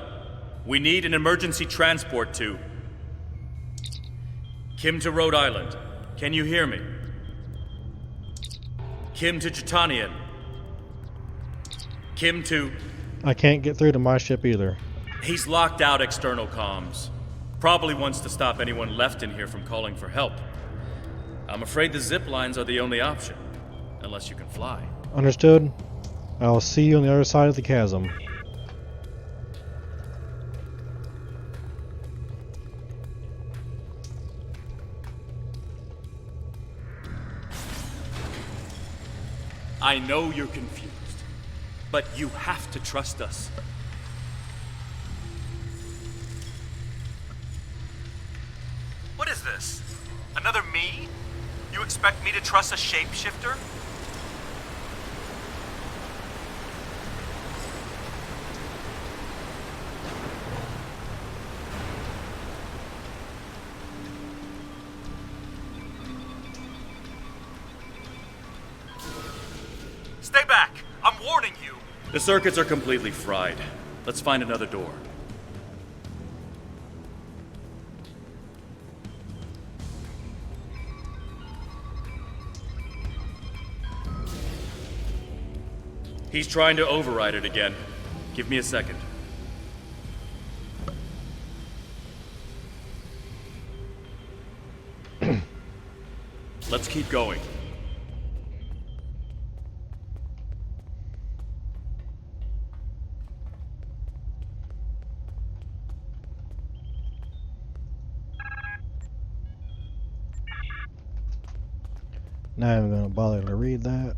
We need an emergency transport to... Kim to Rhode Island. Can you hear me? Kim to Jitanian. Kim to... I can't get through to my ship either. He's locked out external comms. Probably wants to stop anyone left in here from calling for help. I'm afraid the zip lines are the only option. Unless you can fly. Understood. I'll see you on the other side of the chasm. I know you're confused, but you have to trust us. What is this? Another me? You expect me to trust a shapeshifter? Stay back! I'm warning you! The circuits are completely fried. Let's find another door. He's trying to override it again. Give me a second. Let's keep going. Not even gonna bother to read that.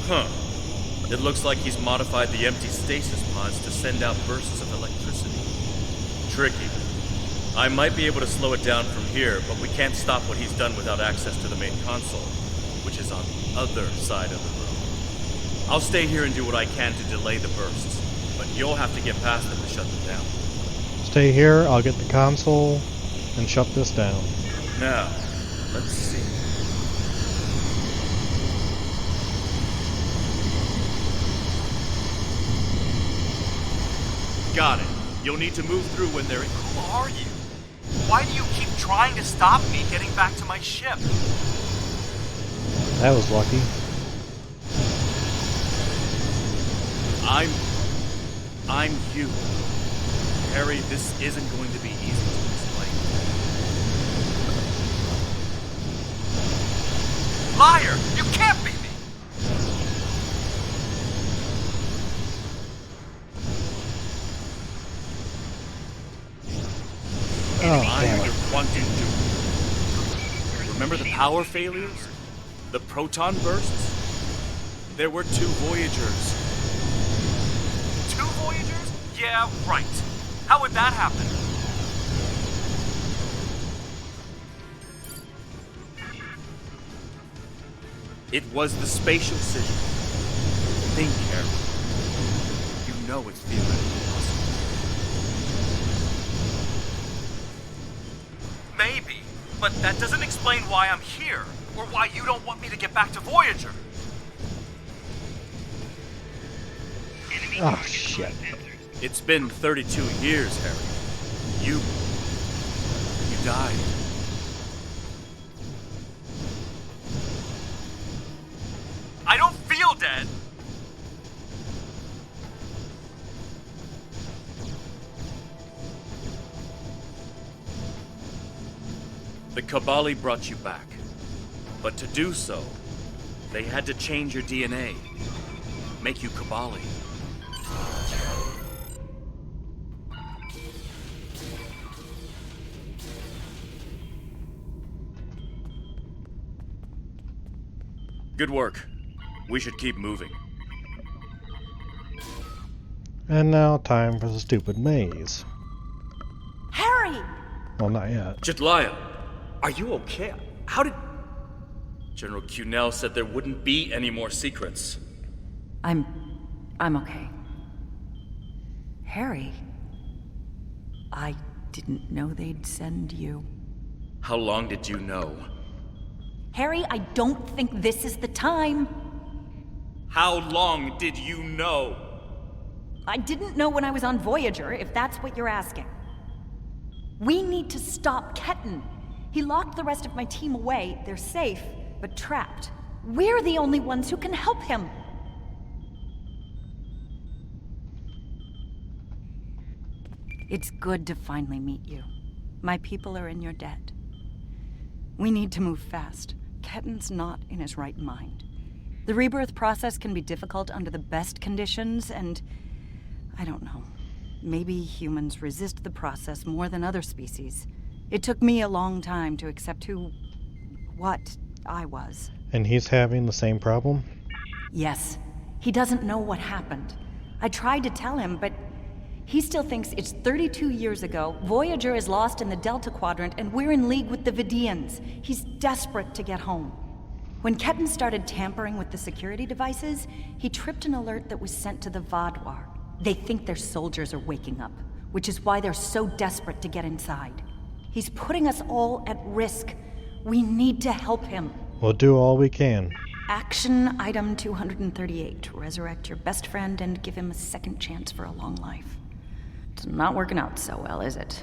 Huh. It looks like he's modified the empty stasis pods to send out bursts of electricity. Tricky. I might be able to slow it down from here, but we can't stop what he's done without access to the main console, which is on the other side of the room. I'll stay here and do what I can to delay the bursts, but you'll have to get past them to shut them down. Stay here, I'll get the console and shut this down. Now, let's see. Got it. You'll need to move through when they're... Who are you? Why do you keep trying to stop me getting back to my ship? That was lucky. I'm you. Harry, this isn't going to be easy to explain. Liar! You can't be me! Oh, damn it. Wanting to... Remember the power failures? The proton bursts? There were 2 Voyagers. 2 Voyagers? Yeah, right. How would that happen? It was the spatial scissor. Think, Harry. You know it's theoretically possible. Maybe, but that doesn't explain why I'm here, or why you don't want me to get back to Voyager. Oh, shit. It's been 32 years, Harry. You died. I don't feel dead! The Kabali brought you back. But to do so, they had to change your DNA. Make you Kabali. Good work. We should keep moving. And now time for the stupid maze. Harry! Well, not yet. Jitlaya, are you okay? How did... General Cunell said there wouldn't be any more secrets. I'm okay. Harry, I didn't know they'd send you. How long did you know? Harry, I don't think this is the time. How long did you know? I didn't know when I was on Voyager, if that's what you're asking. We need to stop Ketten. He locked the rest of my team away. They're safe, but trapped. We're the only ones who can help him. It's good to finally meet you. My people are in your debt. We need to move fast. Ketten's not in his right mind. The rebirth process can be difficult under the best conditions, and I don't know. Maybe humans resist the process more than other species. It took me a long time to accept what I was. And he's having the same problem? Yes. He doesn't know what happened. I tried to tell him, but he still thinks it's 32 years ago, Voyager is lost in the Delta Quadrant, and we're in league with the Vidians. He's desperate to get home. When Ketten started tampering with the security devices, he tripped an alert that was sent to the Vaadwaur. They think their soldiers are waking up, which is why they're so desperate to get inside. He's putting us all at risk. We need to help him. We'll do all we can. Action item 238. Resurrect your best friend and give him a second chance for a long life. It's not working out so well, is it?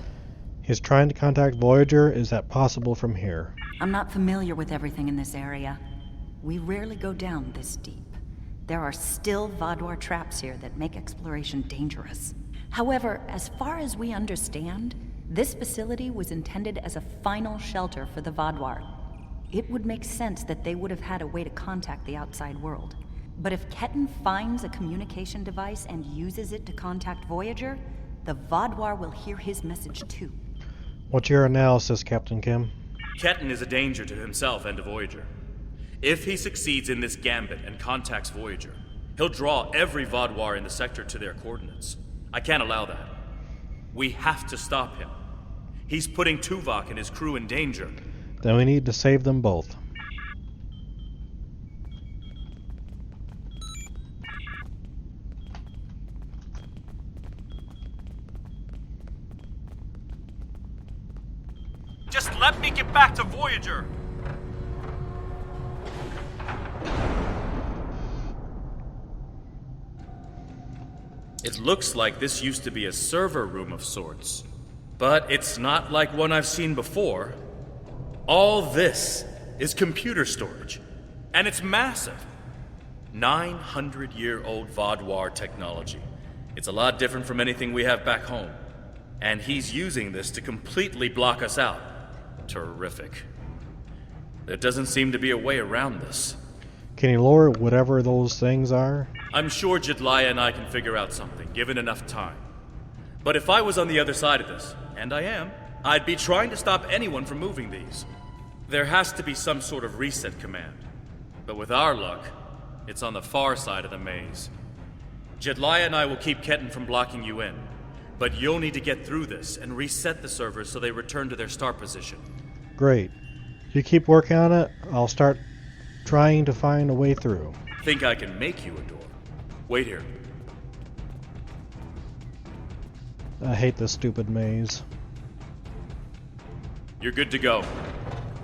He's trying to contact Voyager. Is that possible from here? I'm not familiar with everything in this area. We rarely go down this deep. There are still Vaadwaur traps here that make exploration dangerous. However, as far as we understand, this facility was intended as a final shelter for the Vaadwaur. It would make sense that they would have had a way to contact the outside world. But if Ketten finds a communication device and uses it to contact Voyager, the Vaadwaur will hear his message too. What's your analysis, Captain Kim? Ketten is a danger to himself and to Voyager. If he succeeds in this gambit and contacts Voyager, he'll draw every Vaadwaur in the sector to their coordinates. I can't allow that. We have to stop him. He's putting Tuvok and his crew in danger. Then we need to save them both. Just let me get back to Voyager! It looks like this used to be a server room of sorts. But it's not like one I've seen before. All this is computer storage. And it's massive. 900-year-old Vaadwaur technology. It's a lot different from anything we have back home. And he's using this to completely block us out. Terrific. There doesn't seem to be a way around this. Can you lower whatever those things are? I'm sure Jedliah and I can figure out something, given enough time. But if I was on the other side of this, and I am, I'd be trying to stop anyone from moving these. There has to be some sort of reset command. But with our luck, it's on the far side of the maze. Jedliah and I will keep Ketten from blocking you in. But you'll need to get through this and reset the servers so they return to their start position. Great. You keep working on it, I'll start trying to find a way through. Think I can make you a door? Wait here. I hate this stupid maze. You're good to go.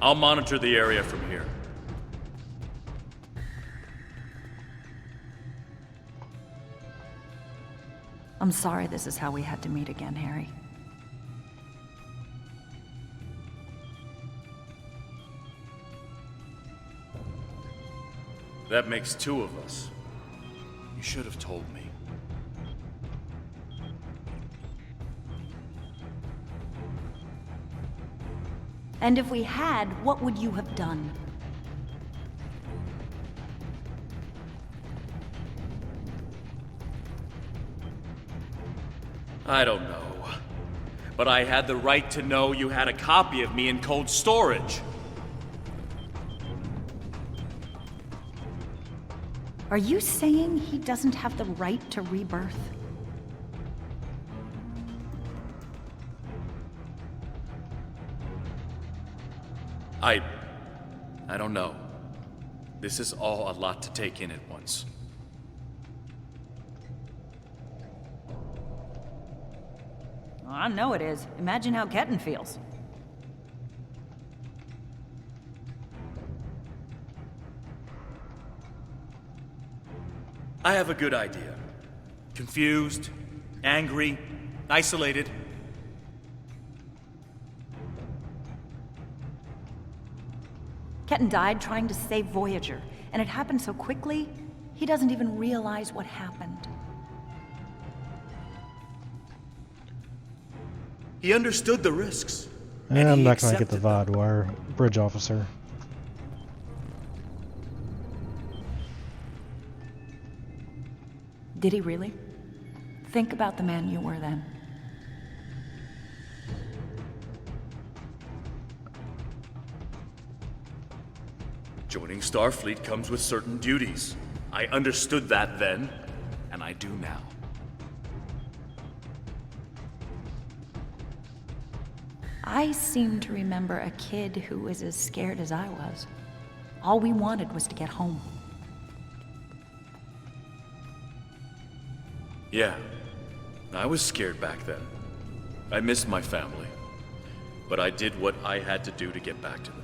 I'll monitor the area from here. I'm sorry this is how we had to meet again, Harry. That makes two of us. You should have told me. And if we had, what would you have done? I don't know. But I had the right to know you had a copy of me in cold storage. Are you saying he doesn't have the right to rebirth? I don't know. This is all a lot to take in at once. I know it is. Imagine how Ketten feels. I have a good idea. Confused, angry, isolated. Ketten died trying to save Voyager, and it happened so quickly, he doesn't even realize what happened. He understood the risks. And I'm he not gonna get the accepted them. Vodwire bridge officer. Did he really? Think about the man you were then. Joining Starfleet comes with certain duties. I understood that then, and I do now. I seem to remember a kid who was as scared as I was. All we wanted was to get home. Yeah, I was scared back then. I missed my family. But I did what I had to do to get back to them.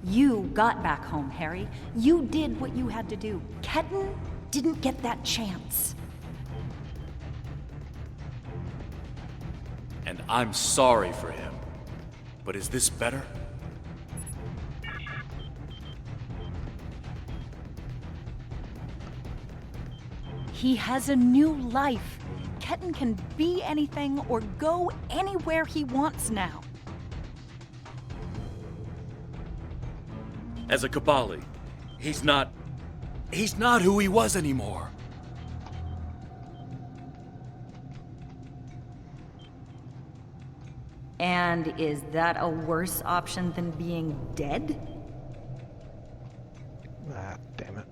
You got back home, Harry. You did what you had to do. Ketten didn't get that chance. And I'm sorry for him. But is this better? He has a new life. Ketten can be anything or go anywhere he wants now. As a Kabali, he's not who he was anymore. And is that a worse option than being dead? Ah, damn it.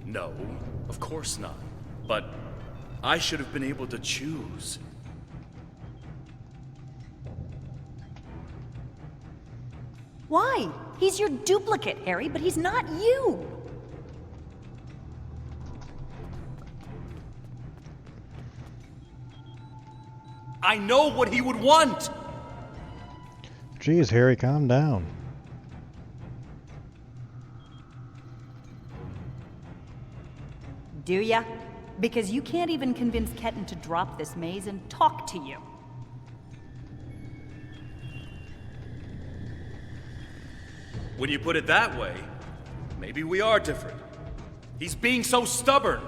No, of course not. But I should have been able to choose. Why? He's your duplicate, Harry, but he's not you. I know what he would want! Jeez, Harry, calm down. Do ya? Because you can't even convince Ketten to drop this maze and talk to you. When you put it that way, maybe we are different. He's being so stubborn.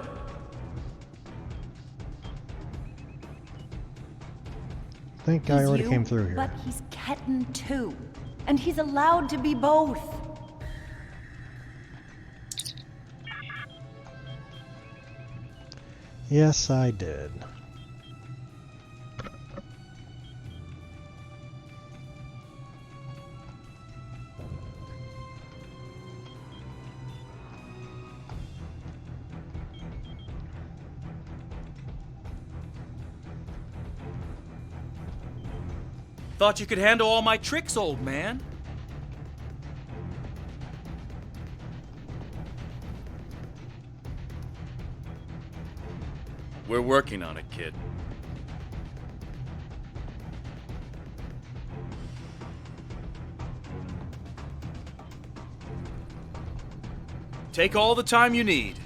I think I He's already you, came through here. But he's Ketten too. And he's allowed to be both. Yes, I did. Thought you could handle all my tricks, old man. We're working on it, kid. Take all the time you need.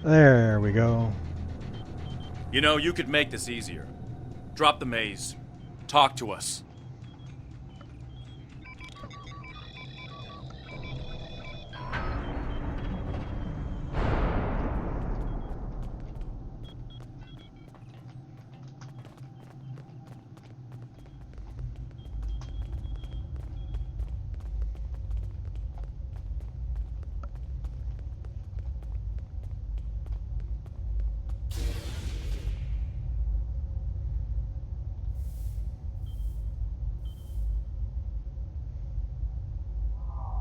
There we go. You know, you could make this easier. Drop the maze. Talk to us.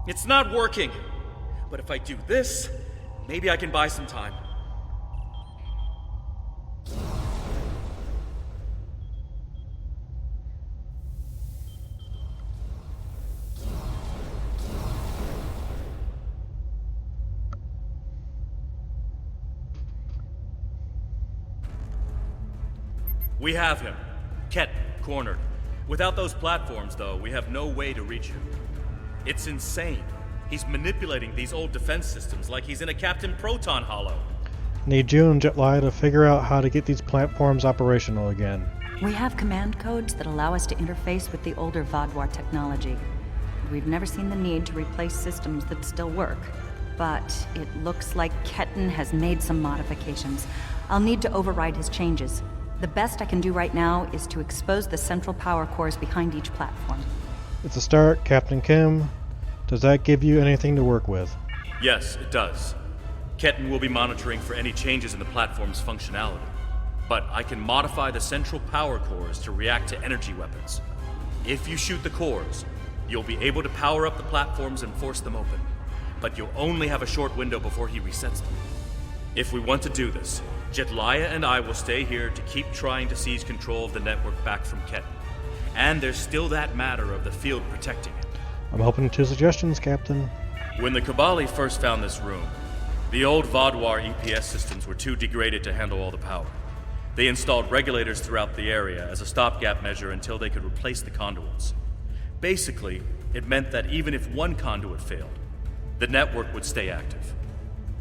It's not working. But if I do this, maybe I can buy some time. We have him. Ketten, cornered. Without those platforms, though, we have no way to reach him. It's insane. He's manipulating these old defense systems like he's in a Captain Proton hollow. Need you and Jetli to figure out how to get these platforms operational again. We have command codes that allow us to interface with the older Vadwar technology. We've never seen the need to replace systems that still work. But it looks like Ketten has made some modifications. I'll need to override his changes. The best I can do right now is to expose the central power cores behind each platform. It's a start, Captain Kim. Does that give you anything to work with? Yes, it does. Ketten will be monitoring for any changes in the platform's functionality. But I can modify the central power cores to react to energy weapons. If you shoot the cores, you'll be able to power up the platforms and force them open. But you'll only have a short window before he resets them. If we want to do this, Jetlaya and I will stay here to keep trying to seize control of the network back from Ketten. And there's still that matter of the field protecting it. I'm open to suggestions, Captain. When the Kabali first found this room, the old Vadwar EPS systems were too degraded to handle all the power. They installed regulators throughout the area as a stopgap measure until they could replace the conduits. Basically, it meant that even if one conduit failed, the network would stay active.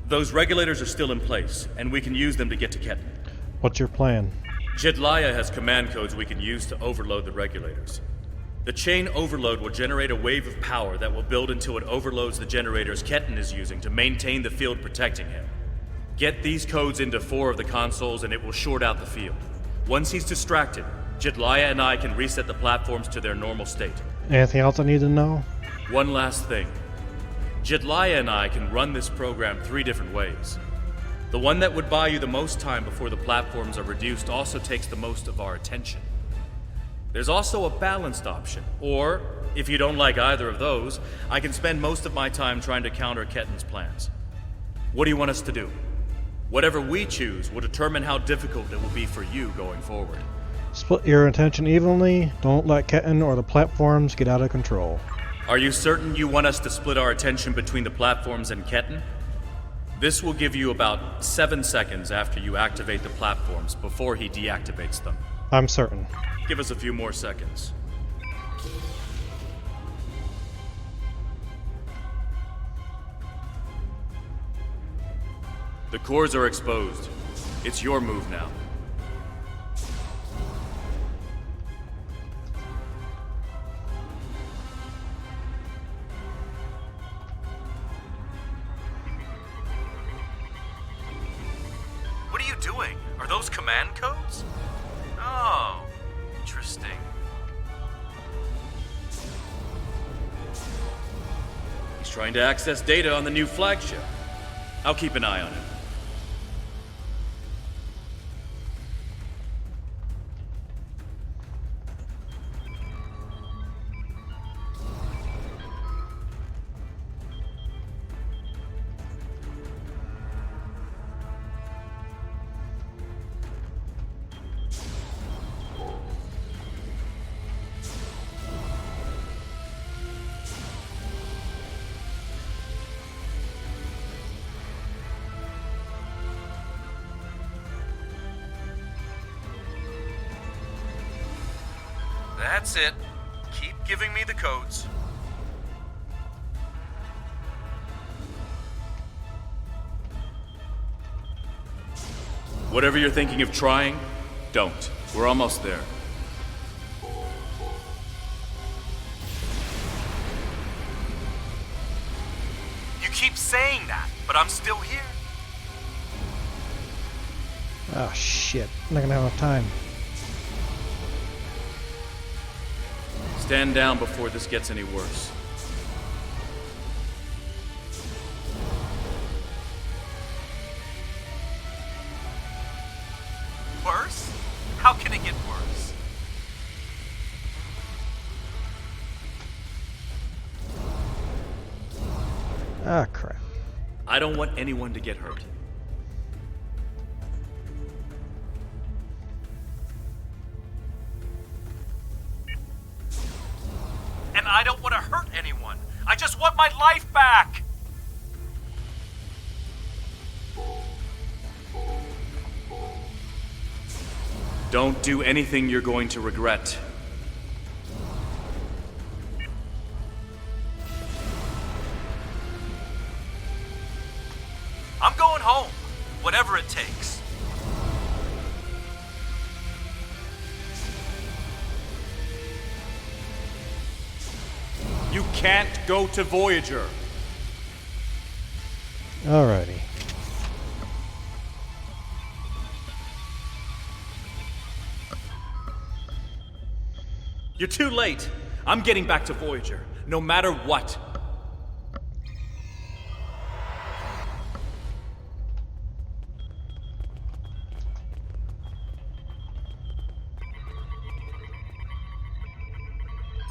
Those regulators are still in place, and we can use them to get to Ketten. What's your plan? Jedliah has command codes we can use to overload the regulators. The chain overload will generate a wave of power that will build until it overloads the generators Ketten is using to maintain the field protecting him. Get these codes into 4 of the consoles and it will short out the field. Once he's distracted, Jedliah and I can reset the platforms to their normal state. Anything else I need to know? One last thing. Jedliah and I can run this program 3 different ways. The one that would buy you the most time before the platforms are reduced also takes the most of our attention. There's also a balanced option, or, if you don't like either of those, I can spend most of my time trying to counter Ketten's plans. What do you want us to do? Whatever we choose will determine how difficult it will be for you going forward. Split your attention evenly. Don't let Ketten or the platforms get out of control. Are you certain you want us to split our attention between the platforms and Ketten? This will give you about 7 seconds after you activate the platforms before he deactivates them. I'm certain. Give us a few more seconds. The cores are exposed. It's your move now. What are you doing? Are those command codes? Oh, interesting. He's trying to access data on the new flagship. I'll keep an eye on him. That's it. Keep giving me the codes. Whatever you're thinking of trying, don't. We're almost there. You keep saying that, but I'm still here. Oh shit. I'm not gonna have enough time. Stand down before this gets any worse. Worse? How can it get worse? Ah, crap. I don't want anyone to get hurt. And I don't want to hurt anyone. I just want my life back! Don't do anything you're going to regret. I'm going home. Whatever it takes. You can't go to Voyager. Alrighty. You're too late. I'm getting back to Voyager, no matter what.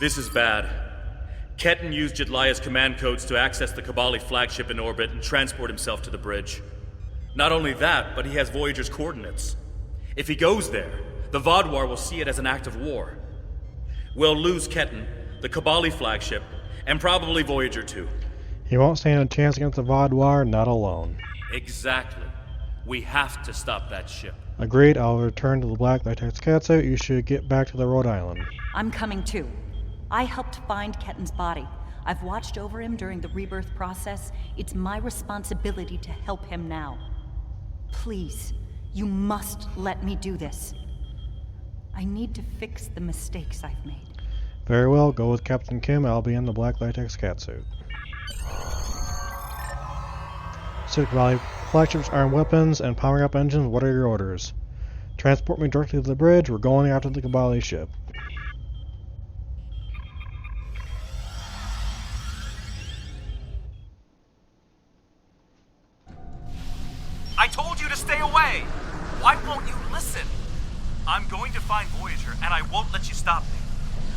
This is bad. Ketten used Jedlia's command codes to access the Kabali flagship in orbit and transport himself to the bridge. Not only that, but he has Voyager's coordinates. If he goes there, the Vaadwaur will see it as an act of war. We'll lose Ketten, the Kabali flagship, and probably Voyager too. He won't stand a chance against the Vaadwaur, not alone. Exactly. We have to stop that ship. Agreed, I'll return to the Black Latex Catsuit. You should get back to the Rhode Island. I'm coming too. I helped find Ketten's body. I've watched over him during the rebirth process. It's my responsibility to help him now. Please, you must let me do this. I need to fix the mistakes I've made. Very well, go with Captain Kim. I'll be in the Black Latex Catsuit. Silicon Valley flagships, armed weapons, and powering up engines. What are your orders? Transport me directly to the bridge. We're going after the Kabali ship. I told you to stay away! Why won't you listen? I'm going to find Voyager, and I won't let you stop me.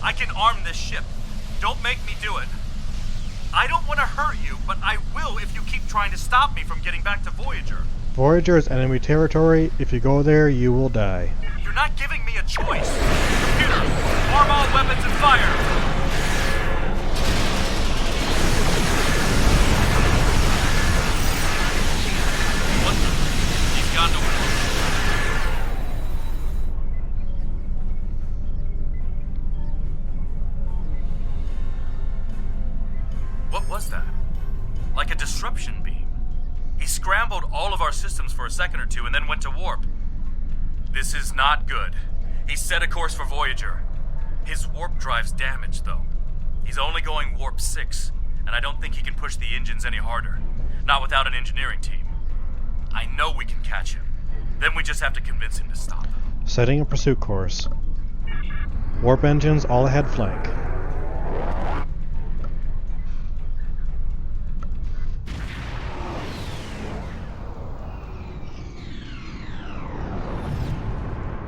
I can arm this ship. Don't make me do it. I don't want to hurt you, but I will if you keep trying to stop me from getting back to Voyager. Voyager is enemy territory. If you go there, you will die. You're not giving me a choice. Computer, arm all weapons and fire! He's gone to war. What was that? Like a disruption beam. He scrambled all of our systems for a second or two and then went to warp. This is not good. He set a course for Voyager. His warp drive's damaged, though. He's only going warp 6, and I don't think he can push the engines any harder. Not without an engineering team. I know we can catch him. Then we just have to convince him to stop. Setting a pursuit course. Warp engines all ahead flank.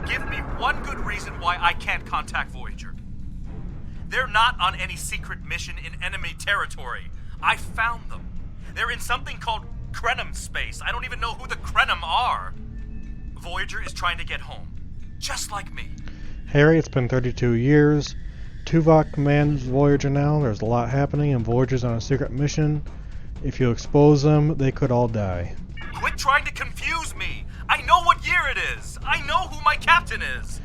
Give me one good reason why I can't contact Voyager. They're not on any secret mission in enemy territory. I found them. They're in something called Krenim space. I don't even know who the Krenim are. Voyager is trying to get home. Just like me. Harry, it's been 32 years. Tuvok commands Voyager now. There's a lot happening, and Voyager's on a secret mission. If you expose them, they could all die. Quit trying to confuse me! I know what year it is! I know who my captain is!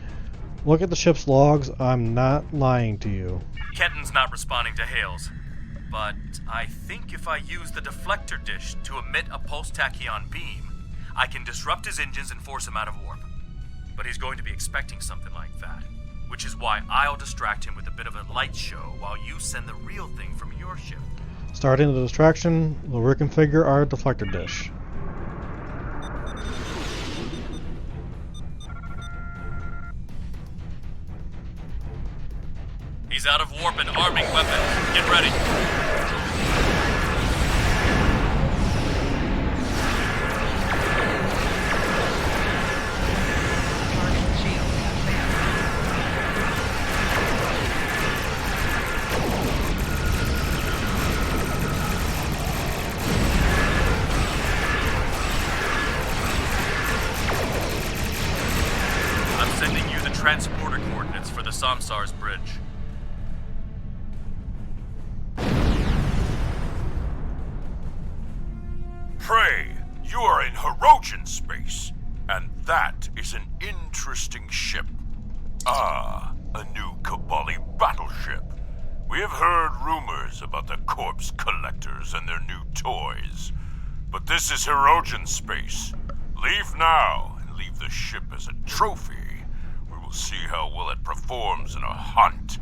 Look at the ship's logs. I'm not lying to you. Ketten's not responding to hails. But I think if I use the deflector dish to emit a pulse tachyon beam, I can disrupt his engines and force him out of warp. But he's going to be expecting something like that, which is why I'll distract him with a bit of a light show while you send the real thing from your ship. Starting the distraction, we'll reconfigure our deflector dish. He's out of warp and arming weapons. Get ready. I'm sending you the transporter coordinates for the Samsar's bridge. Prey, you are in Hirogen space, and that is an interesting ship. Ah, a new Kabali battleship. We have heard rumors about the corpse collectors and their new toys. But this is Hirogen space. Leave now, and leave the ship as a trophy. We will see how well it performs in a hunt.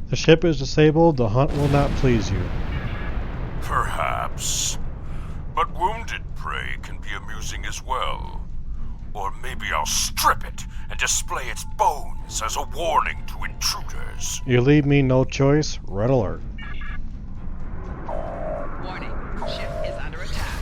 The ship is disabled. The hunt will not please you. Perhaps. But wounded prey can be amusing as well. Or maybe I'll strip it and display its bones as a warning to intruders. You leave me no choice. Red alert. Warning. Ship is under attack.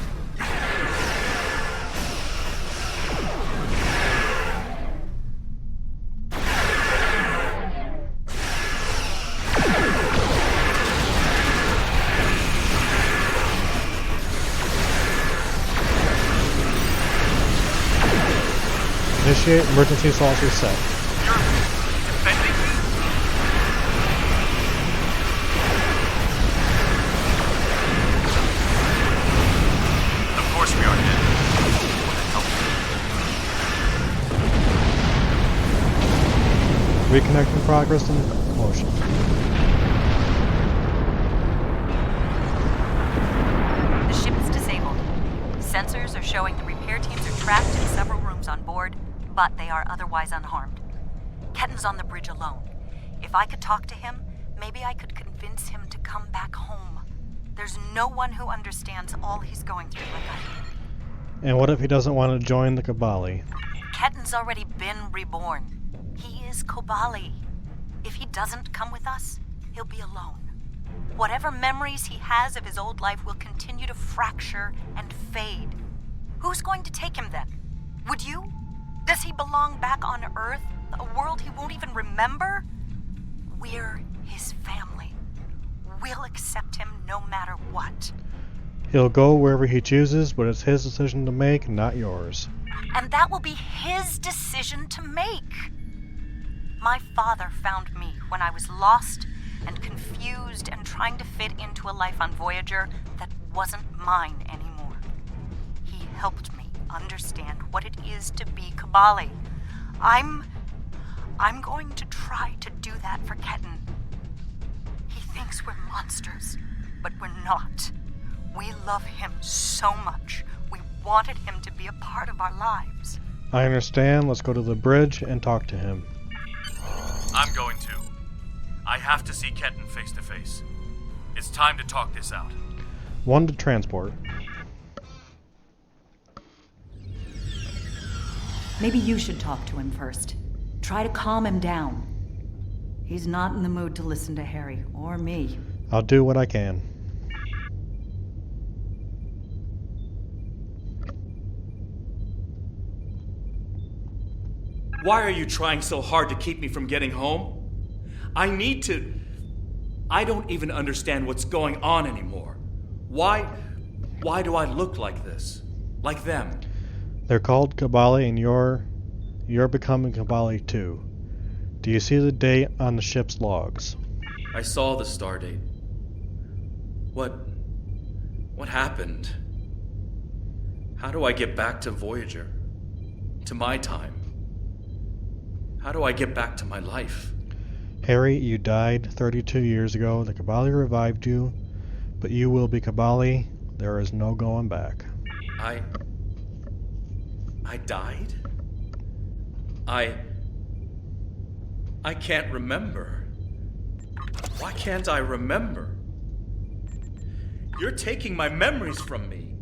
Initiate emergency assault reset. You're defending me? Of course we are dead. What the hell? Reconnecting progress in motion. The ship is disabled. Sensors are showing the repair teams are trapped in several rooms on board, but they are otherwise unharmed. Ketten's on the bridge alone. If I could talk to him, maybe I could convince him to come back home. There's no one who understands all he's going through like I do. And what if he doesn't want to join the Kabali? Ketten's already been reborn. He is Kobali. If he doesn't come with us, he'll be alone. Whatever memories he has of his old life will continue to fracture and fade. Who's going to take him then? Would you? Does he belong back on Earth, a world he won't even remember? We're his family. We'll accept him no matter what. He'll go wherever he chooses, but it's his decision to make, not yours. And that will be his decision to make. My father found me when I was lost and confused and trying to fit into a life on Voyager that wasn't mine anymore. He helped me understand what it is to be Kabali. I'm going to try to do that for Ketten. He thinks we're monsters, but we're not. We love him so much. We wanted him to be a part of our lives. I understand. Let's go to the bridge and talk to him. I'm going to. I have to see Ketten face to face. It's time to talk this out. 1 to transport. Maybe you should talk to him first. Try to calm him down. He's not in the mood to listen to Harry or me. I'll do what I can. Why are you trying so hard to keep me from getting home? I need to... I don't even understand what's going on anymore. Why do I look like this? Like them? They're called Kabali, and you're becoming Kabali too. Do you see the date on the ship's logs? I saw the star date. What happened? How do I get back to Voyager? To my time? How do I get back to my life? Harry, you died 32 years ago. The Kabali revived you, but you will be Kabali. There is no going back. I died? I can't remember. Why can't I remember? You're taking my memories from me.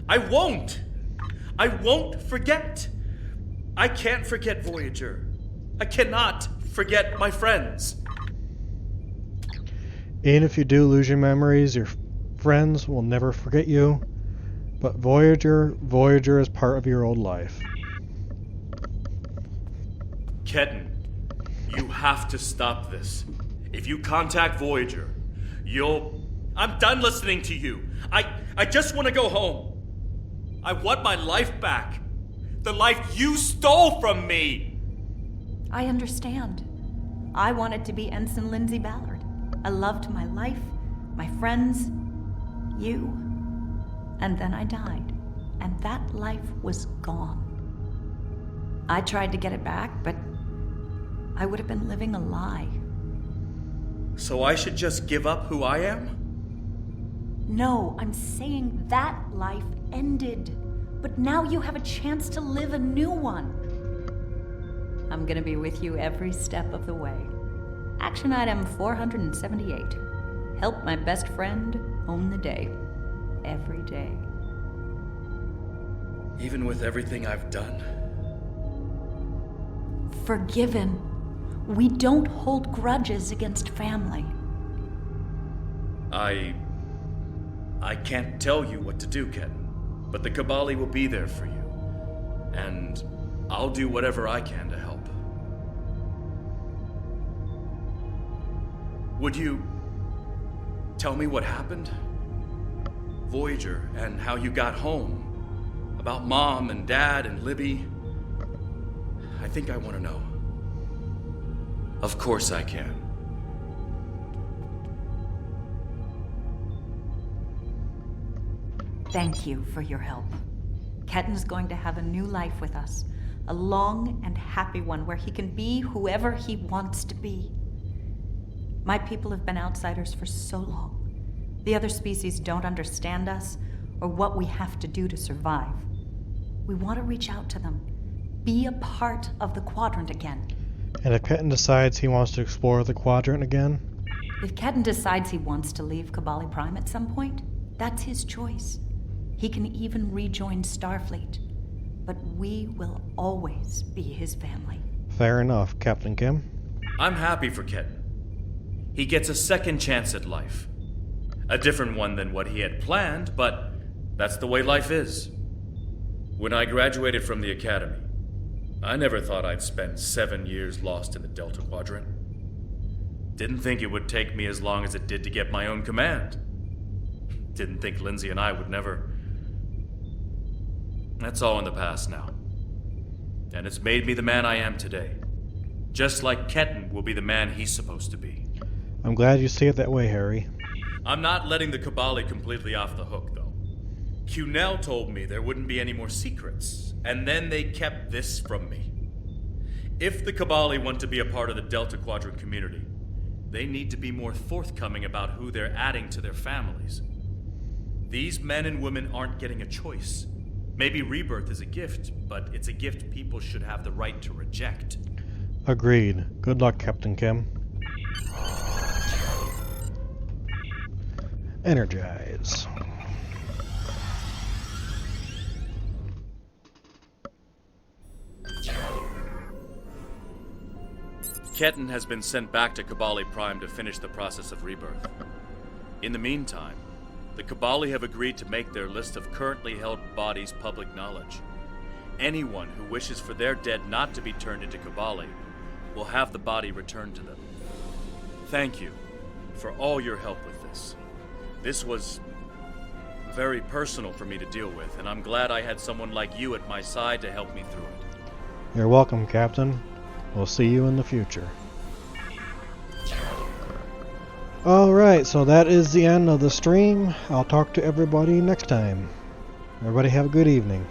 I won't forget. I can't forget Voyager. I cannot forget my friends. Even if you do lose your memories, your friends will never forget you. But Voyager is part of your old life. Ketten, you have to stop this. If you contact Voyager, I'm done listening to you. I just want to go home. I want my life back. The life you stole from me. I understand. I wanted to be Ensign Lindsay Ballard. I loved my life, my friends, you. And then I died. And that life was gone. I tried to get it back, but I would have been living a lie. So I should just give up who I am? No, I'm saying that life ended. But now you have a chance to live a new one. I'm gonna be with you every step of the way. Action item 478. Help my best friend own the day. Every day. Even with everything I've done? Forgiven. We don't hold grudges against family. I can't tell you what to do, Ketten, but the Kabali will be there for you. And I'll do whatever I can to help. Would you tell me what happened? Voyager, and how you got home. About Mom and Dad and Libby. I think I want to know. Of course I can. Thank you for your help. Ketten's going to have a new life with us. A long and happy one where he can be whoever he wants to be. My people have been outsiders for so long. The other species don't understand us or what we have to do to survive. We want to reach out to them. Be a part of the Quadrant again. And if Ketten decides he wants to explore the Quadrant again? If Ketten decides he wants to leave Kabali Prime at some point, that's his choice. He can even rejoin Starfleet. But we will always be his family. Fair enough, Captain Kim. I'm happy for Ketten. He gets a second chance at life. A different one than what he had planned, but that's the way life is. When I graduated from the Academy, I never thought I'd spend 7 years lost in the Delta Quadrant. Didn't think it would take me as long as it did to get my own command. Didn't think Lindsay and I would never... That's all in the past now. And it's made me the man I am today. Just like Ketten will be the man he's supposed to be. I'm glad you see it that way, Harry. I'm not letting the Kabali completely off the hook, though. Cunell told me there wouldn't be any more secrets, and then they kept this from me. If the Kabali want to be a part of the Delta Quadrant community, they need to be more forthcoming about who they're adding to their families. These men and women aren't getting a choice. Maybe rebirth is a gift, but it's a gift people should have the right to reject. Agreed. Good luck, Captain Kim. Energize. Ketten has been sent back to Kabali Prime to finish the process of rebirth. In the meantime, the Kabali have agreed to make their list of currently held bodies public knowledge. Anyone who wishes for their dead not to be turned into Kabali will have the body returned to them. Thank you for all your help with this. This was very personal for me to deal with, and I'm glad I had someone like you at my side to help me through it. You're welcome, Captain. We'll see you in the future. Alright, so that is the end of the stream. I'll talk to everybody next time. Everybody have a good evening.